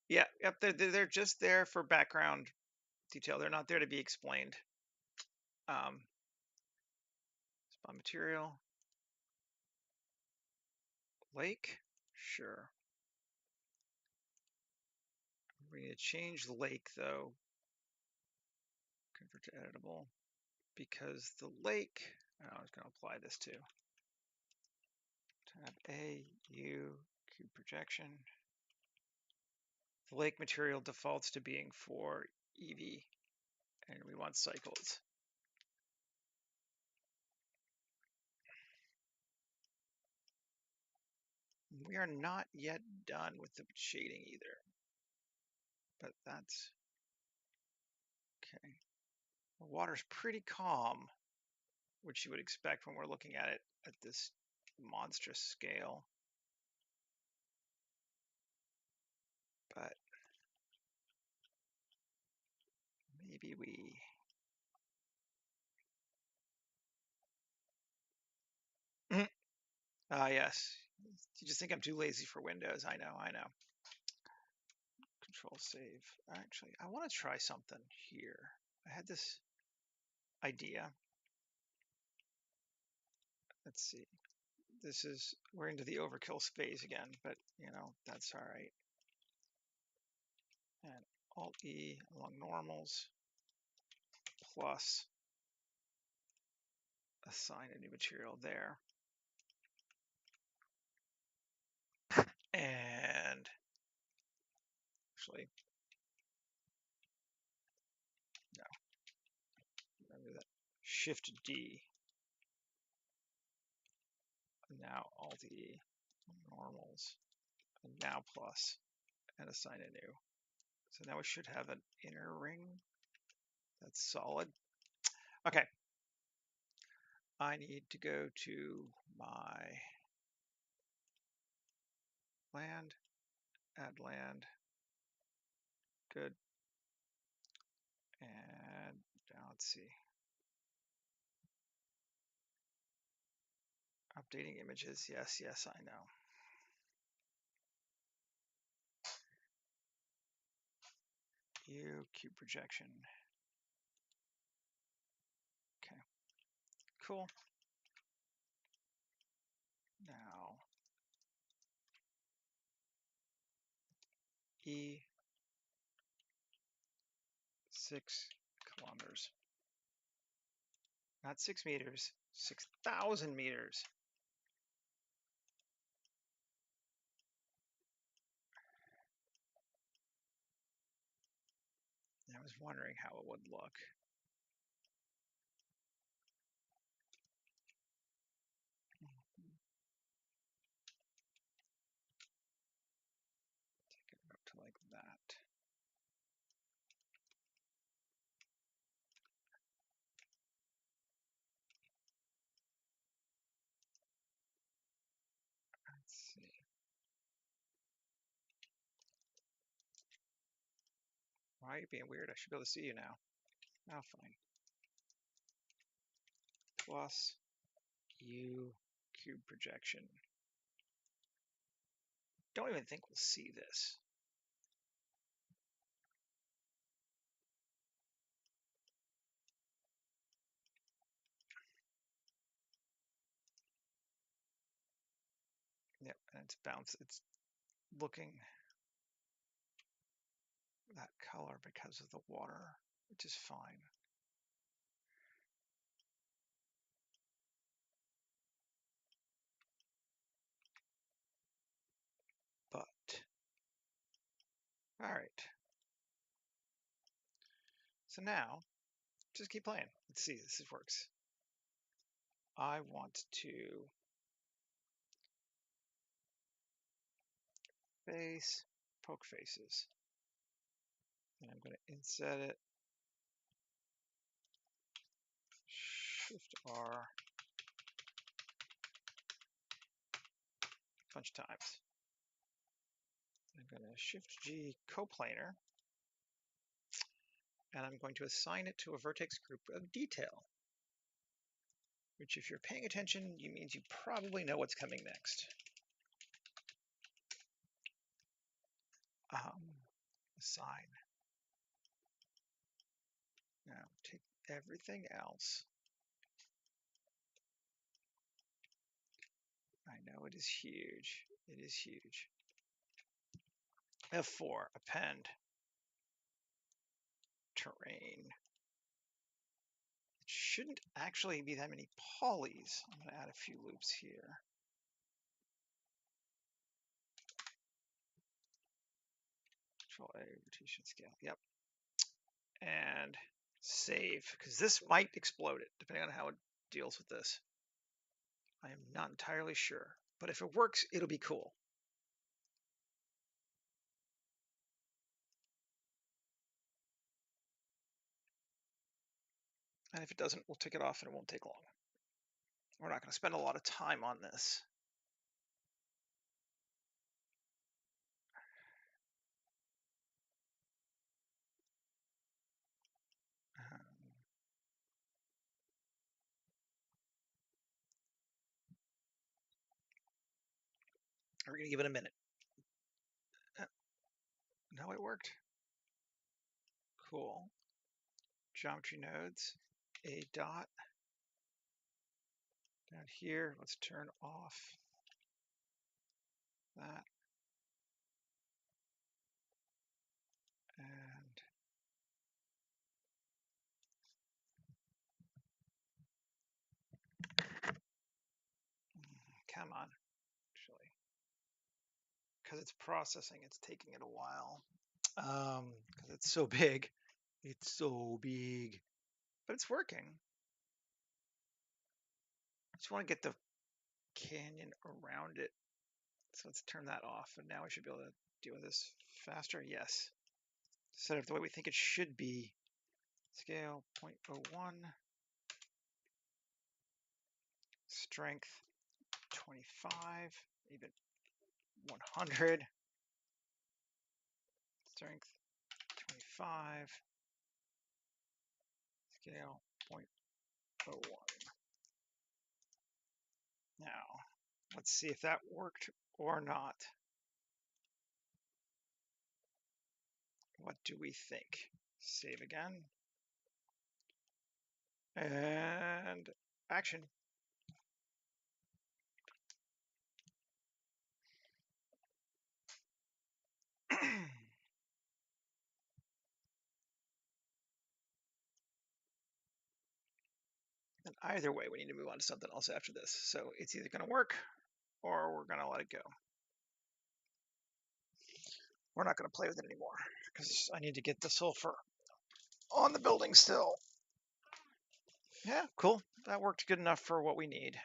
yeah, yep, they're just there for background detail. They're not there to be explained. Spawn material, lake, sure. We need to change the lake though, convert to editable, because the lake, I was going to apply this to tab A, U, cube projection. The lake material defaults to being for EV, and we want cycles. We are not yet done with the shading either, but that's okay. The water's pretty calm, which you would expect when we're looking at it at this monstrous scale. But maybe we yes. You just think I'm too lazy for Windows. I know. Control save. Actually, I want to try something here. I had this idea. Let's see. We're into the overkill phase again, but that's all right. And Alt E along normals plus assign a new material there. And actually, no, remember that. Shift D. Now Alt E, normals, and now plus, and assign a new. So now we should have an inner ring. That's solid. Okay. I need to go to my land, add land. Good. And now let's see. Updating images. Yes, I know. Cube projection. Okay. Cool. Now E 6 kilometers. Not 6 meters, 6,000 meters. I was wondering how it would look. Take it up to like that. Let's see. Why are you being weird? I should be able to see you now. Now fine. Plus U cube projection. Don't even think we'll see this. It's looking that color because of the water, which is fine. But, all right. So now, just keep playing. Let's see if this works. I want to face, poke faces. And I'm going to inset it. Shift R a bunch of times. I'm going to Shift G coplanar, and I'm going to assign it to a vertex group of detail, which if you're paying attention, means you probably know what's coming next. Assign. Now take everything else. I know it is huge. It is huge. F4, append. Terrain. It shouldn't actually be that many polys. I'm going to add a few loops here. Control A, rotation scale. Yep. And save, because this might explode it, depending on how it deals with this. I am not entirely sure, but if it works, it'll be cool. And if it doesn't, we'll take it off and it won't take long. We're not going to spend a lot of time on this. We're going to give it a minute. No, it worked. Cool. Geometry nodes, a dot. Down here, let's turn off that. And come on, actually. Because it's processing, it's taking it a while. Because it's so big. It's so big. But it's working. Just want to get the canyon around it. So let's turn that off. And now we should be able to deal with this faster. Yes. Set it the way we think it should be. Scale 0.01. Strength 25. Even 100. Strength 25. Scale 0.01. Now, let's see if that worked or not. What do we think? Save again. And action. And either way, we need to move on to something else after this. So it's either going to work or we're going to let it go. We're not going to play with it anymore because I need to get the sulfur on the building still. Yeah, cool. That worked good enough for what we need.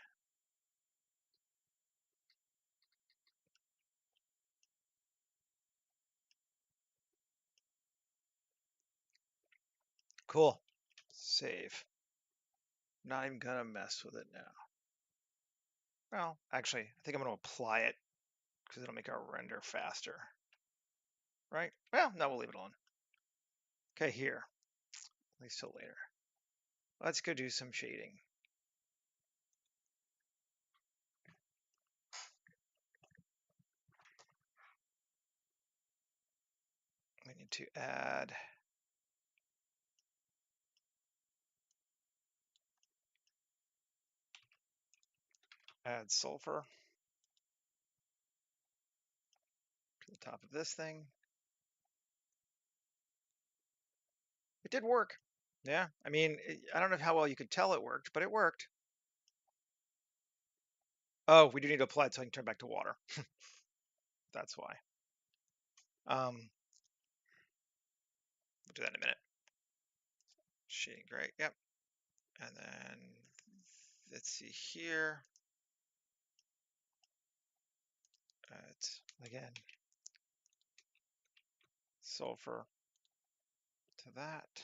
Cool. Save. Not even going to mess with it now. Well, actually, I think I'm going to apply it because it'll make our render faster. Right? Well, no, we'll leave it alone. Okay, here. At least till later. Let's go do some shading. We need to add sulfur. to the top of this thing. It did work. Yeah, I mean, I don't know how well you could tell it worked, but it worked. Oh, we do need to apply it so I can turn back to water. That's why. We'll do that in a minute. Shading great, yep. And then let's see here. It's again sulfur to that,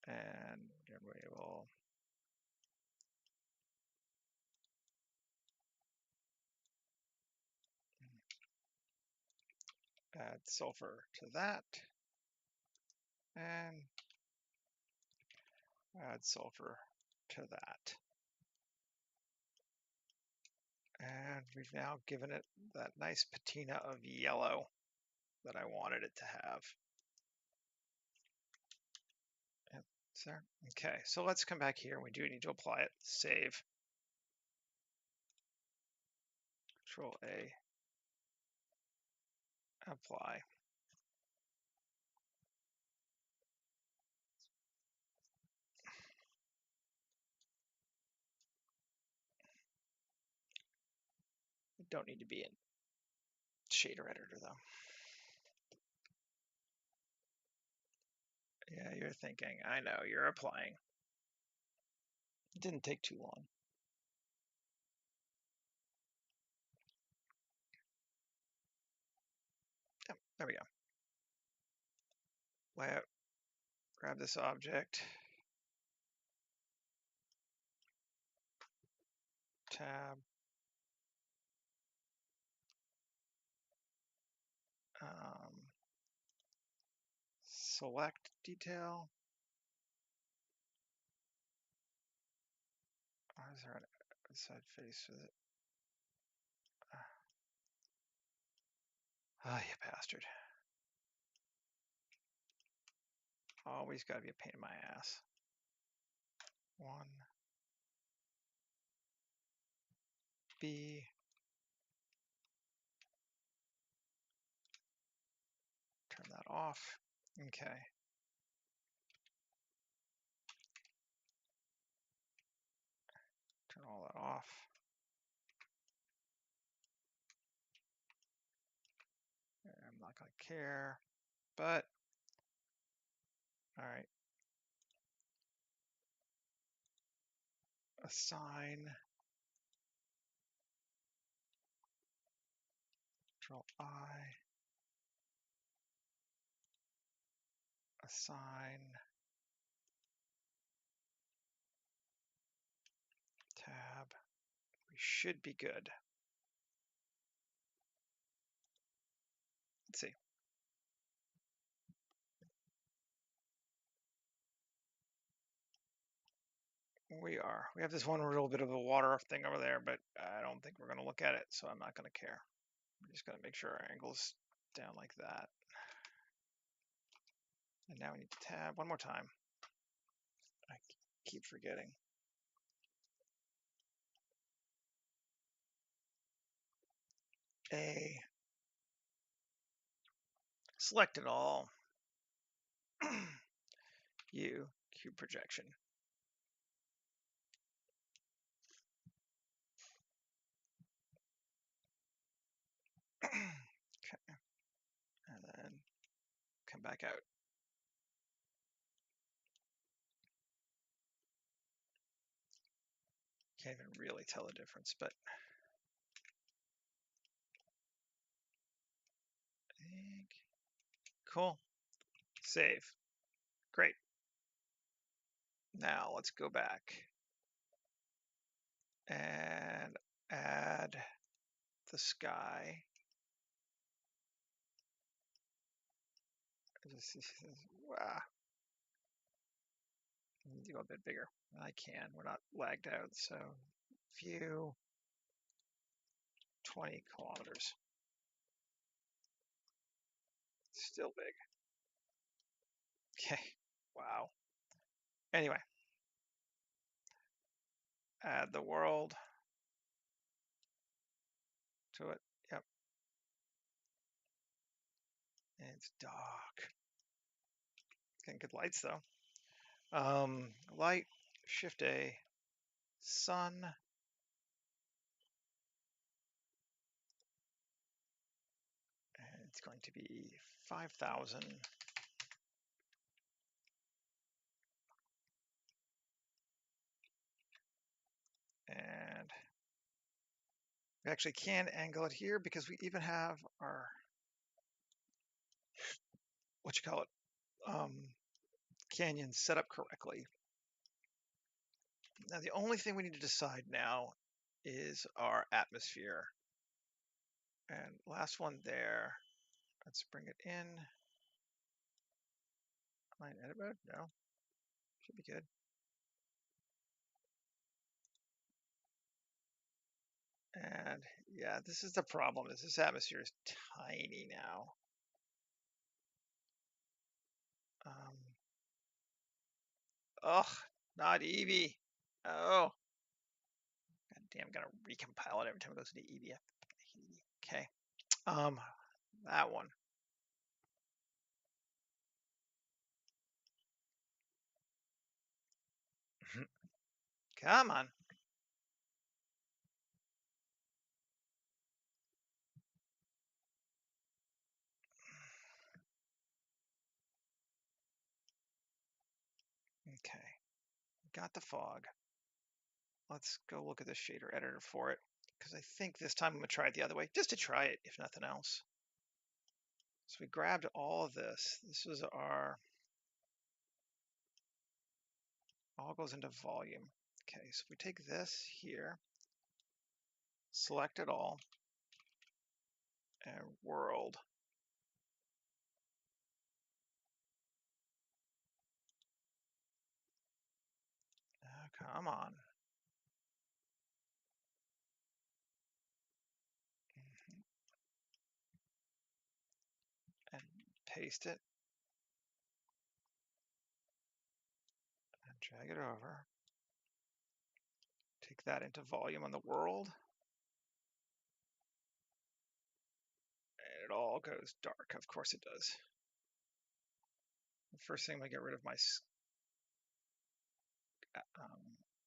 and then we will add sulfur to that, and add sulfur to that. And we've now given it that nice patina of yellow that I wanted it to have. Yep, there. Okay, so let's come back here. We do need to apply it. Save. Control A. Apply. We don't need to be in shader editor though. Yeah, you're thinking. I know, you're applying. It didn't take too long. Yep, there we go. Layout. Grab this object. Tab. Select detail. Oh, is there an outside face with it? Ah, you bastard. Always gotta be a pain in my ass. 1B. Turn that off. Okay. Turn all that off. I'm not gonna care, but all right. Assign. Control I. Assign. Tab. We should be good. Let's see. We are. We have this one little bit of a water thing over there, but I don't think we're going to look at it, so I'm not going to care. We're just going to make sure our angle's down like that. And now we need to tab one more time. I keep forgetting. A. Select it all. U. Cube projection. Okay. And then come back out. Can't even really tell the difference, but cool. Save. Great. Now let's go back and add the sky. Wow. I need to go a bit bigger. I can. We're not lagged out. So view 20 kilometers. Still big. Okay. Wow. Anyway, add the world to it. Yep. And it's dark. Getting good lights though. Light, Shift A, sun. And it's going to be 5,000. And we actually can angle it here because we even have our, canyon set up correctly. Now, the only thing we need to decide now is our atmosphere. And last one there. Let's bring it in. Line edit mode? No. Should be good. And yeah, this is the problem, is this atmosphere is tiny now. Ugh, not Eevee. Oh, god damn, I'm gonna recompile it every time it goes into Eevee. Okay. That one. Come on. Okay. Got the fog. Let's go look at the shader editor for it, because I think this time I'm gonna try it the other way, just to try it, if nothing else. So we grabbed all of this. This is our, all goes into volume. Okay, so we take this here, select it all, and world. Oh, come on. And paste it and drag it over. Take that into volume on the world. And it all goes dark. Of course it does. The first thing, I'm going to get rid of my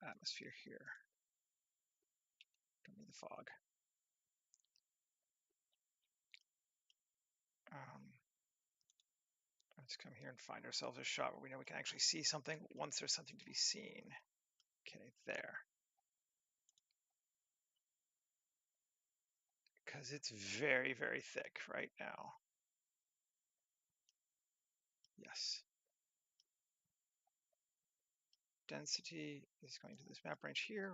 atmosphere here. Don't need the fog. Let's come here and find ourselves a shot where we know we can actually see something once there's something to be seen. Okay, there. Because it's very, very thick right now. Yes. Density is going to this map range here.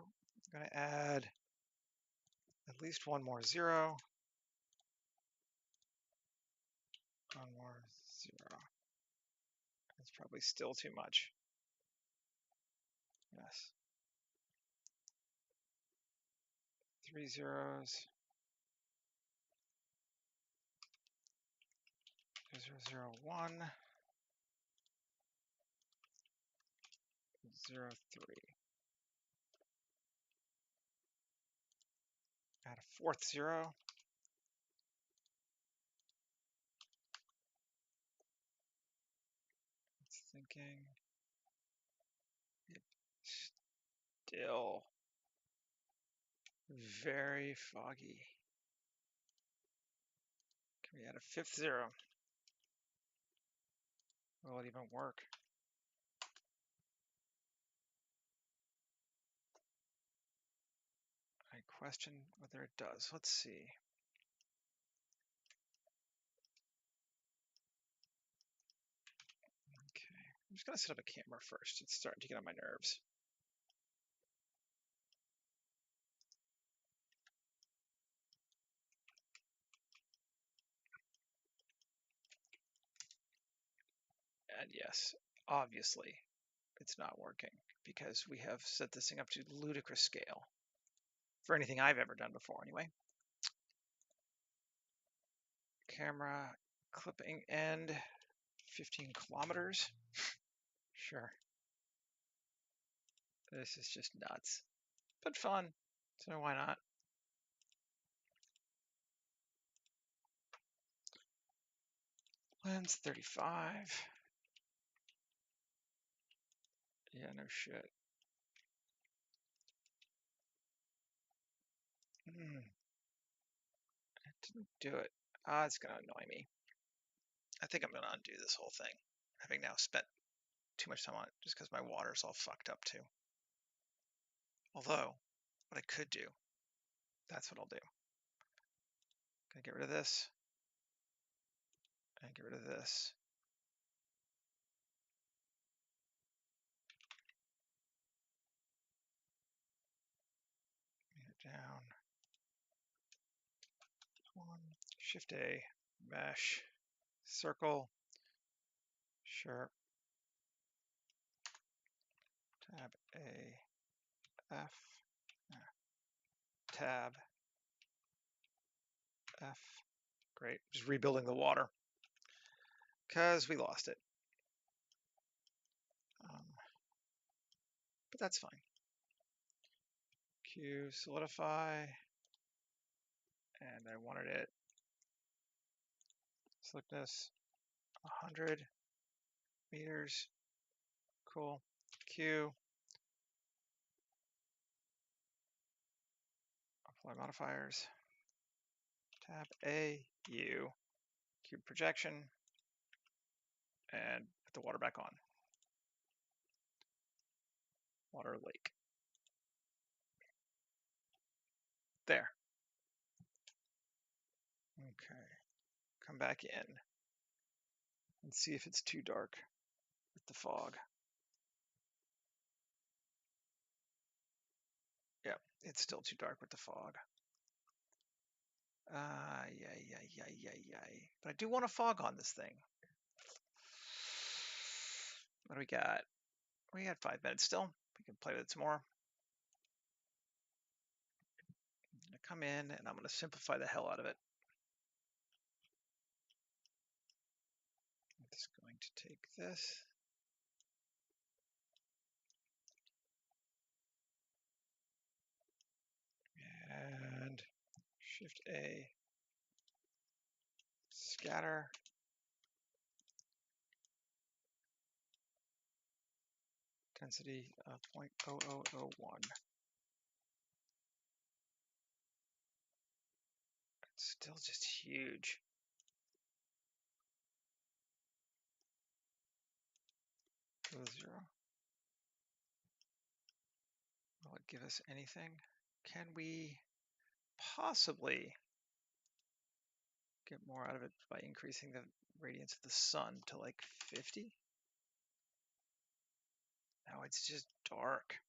I'm going to add at least one more 0. One more 0. That's probably still too much. Yes. 3 zeros. 0, 0, 1. 0, 3. Add a fourth 0. It's thinking. Still very foggy. Can we add a fifth 0? Will it even work? I question whether it does. Let's see. Okay, I'm just gonna set up a camera first. It's starting to get on my nerves. And yes, obviously, it's not working because we have set this thing up to ludicrous scale for anything I've ever done before anyway. Camera clipping end 15 kilometers. Sure. This is just nuts, but fun. So why not? Lens 35. Yeah, no shit. It didn't do it. It's gonna annoy me. I think I'm gonna undo this whole thing, having now spent too much time on it, just because my water's all fucked up too. Although, what I could do, that's what I'll do. Gonna get rid of this, and get rid of this. Down. One. Shift A. Mesh. Circle. Sure. Tab A. F. Tab F. Great. Just rebuilding the water because we lost it. But that's fine. Q solidify. And I wanted it slickness 100 meters. Cool. Q. Apply modifiers. Tab A, U. Cube projection. And put the water back on. Water lake. There. Okay. Come back in and see if it's too dark with the fog. Yeah, it's still too dark with the fog. But I do want a fog on this thing. What do we got? We got 5 minutes still. We can play with it some more. I'm going to come in and I'm going to simplify the hell out of it. I'm just going to take this. And Shift A, scatter. Density of 0.0001. It's still just huge. Go 0. Will it give us anything? Can we possibly get more out of it by increasing the radiance of the sun to like 50? No, it's just dark.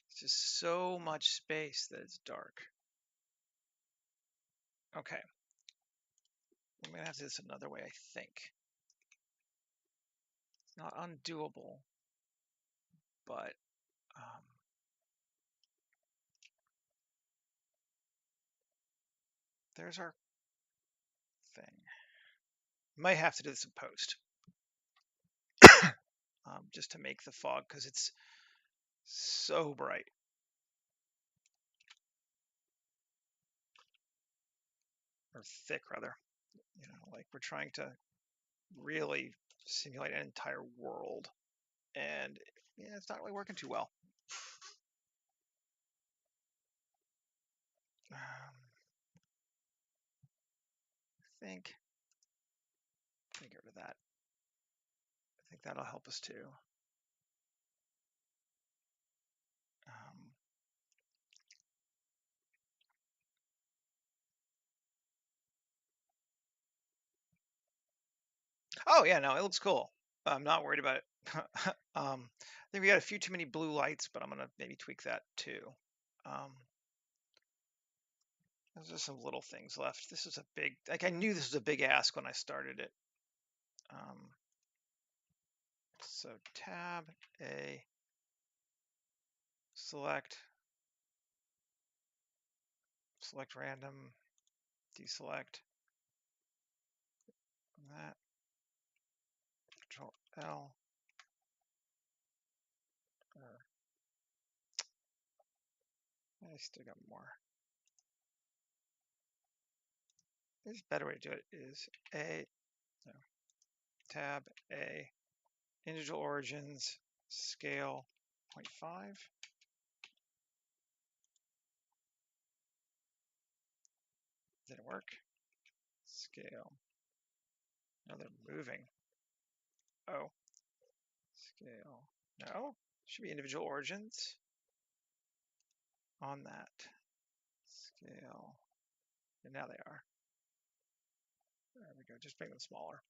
It's just so much space that it's dark. Okay. I'm going to have to do this another way, I think. It's not undoable, but there's our thing. Might have to do this in post. Just to make the fog, because it's so bright. Or thick, rather. You know, like we're trying to really simulate an entire world. And yeah, it's not really working too well. I think get rid of that. I think that'll help us too. Oh yeah, no, it looks cool. I'm not worried about it. I think we got a few too many blue lights, but I'm gonna maybe tweak that too. There's just some little things left. This is a big, like I knew this was a big ask when I started it. So tab A, select random, deselect that, Control L. I still got more. This better way to do it is A No. Tab A, individual origins, scale 0.5. Didn't work. Scale. No, they're moving. Oh. Scale. No. Should be individual origins on that. Scale. And now they are. There we go. Just make them smaller.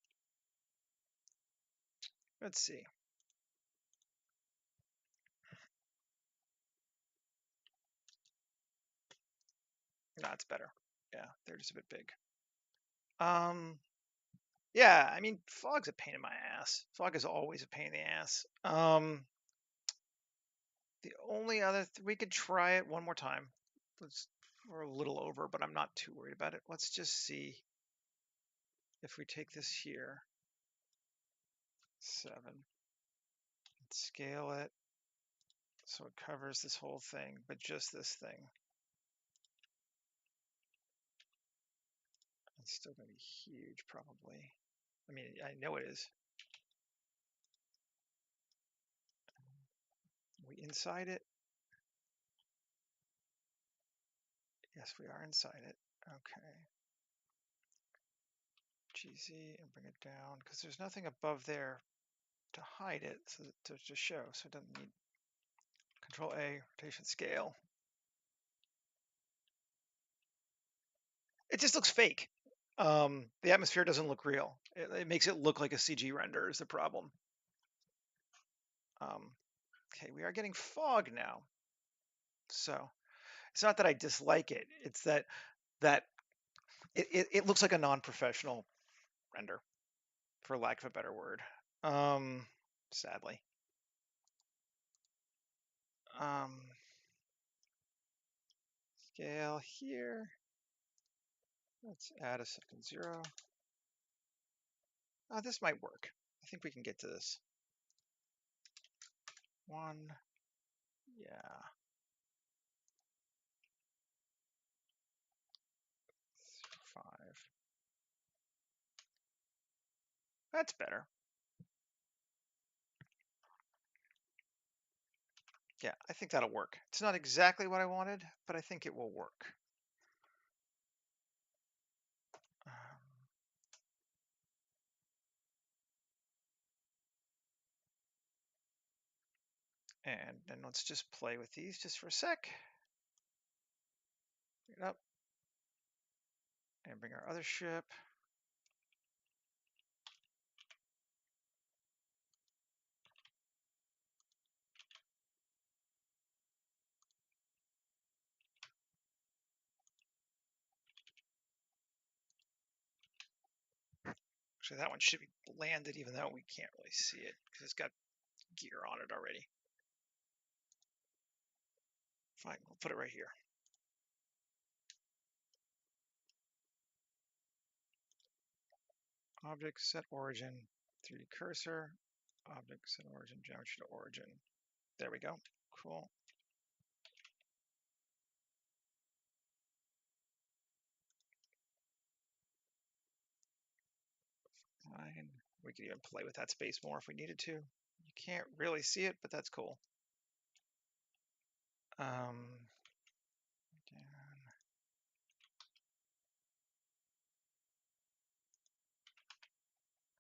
Let's see. That's better. Yeah, they're just a bit big. Yeah, I mean, fog's a pain in my ass. Fog is always a pain in the ass. The only other we could try it one more time. We're a little over, but I'm not too worried about it. Let's just see if we take this here, 7, and scale it so it covers this whole thing, but just this thing. It's still going to be huge, probably. I mean, I know it is. We inside it? Yes, we are inside it. Okay. GZ and bring it down because there's nothing above there to hide it, so to show, so it doesn't need Control A, rotation scale. It just looks fake. The atmosphere doesn't look real. It makes it look like a CG render is the problem. Okay, we are getting fog now. So it's not that I dislike it. It's that it looks like a non-professional render, for lack of a better word. Sadly. Scale here. Let's add a second 0. This might work. I think we can get to this. 1. Yeah. 5. That's better. Yeah, I think that'll work. It's not exactly what I wanted, but I think it will work. And then let's just play with these just for a sec. Bring it up. And bring our other ship. Actually, that one should be landed even though we can't really see it because it's got gear on it already. Fine, we'll put it right here. Object set origin, 3D cursor, object set origin, geometry to origin. There we go. Cool. Fine. We could even play with that space more if we needed to. You can't really see it, but that's cool. Down.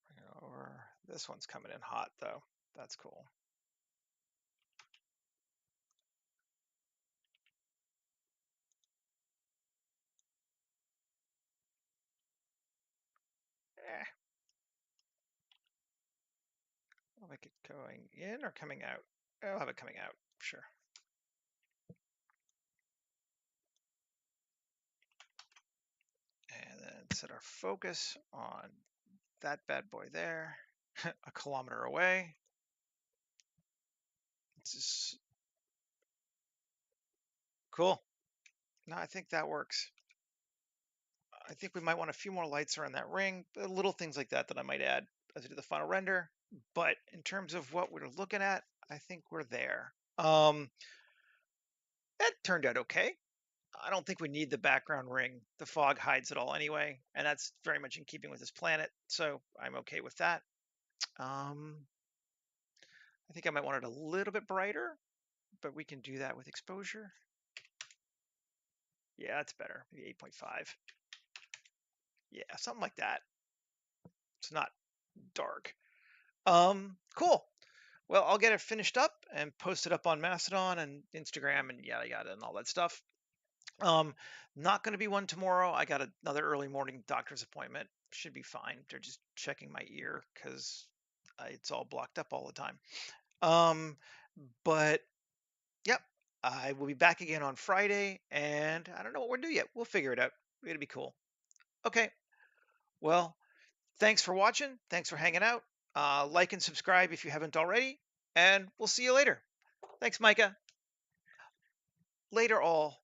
Bring it over. This one's coming in hot though. That's cool. I'll make it going in or coming out. I'll have it coming out, sure. And then set our focus on that bad boy there, a kilometer away. It's just cool. No, I think that works. I think we might want a few more lights around that ring, little things like that that I might add as I do the final render. But in terms of what we're looking at, I think we're there. That turned out okay. I don't think we need the background ring. The fog hides it all anyway, and that's very much in keeping with this planet, so I'm okay with that. Um, I think I might want it a little bit brighter, but we can do that with exposure. Yeah, that's better. Maybe 8.5. Yeah, something like that. It's not dark. Cool. Well, I'll get it finished up and post it up on Mastodon and Instagram and yada yada and all that stuff. Um, Not going to be one tomorrow. I got another early morning doctor's appointment. Should be fine. They're just checking my ear because it's all blocked up all the time. Um, but yep, I will be back again on Friday, and I don't know what we're doing yet. We'll figure it out. It'll be cool. Okay. Well, thanks for watching. Thanks for hanging out. Like and subscribe if you haven't already, and we'll see you later. Thanks, Micah. Later, all.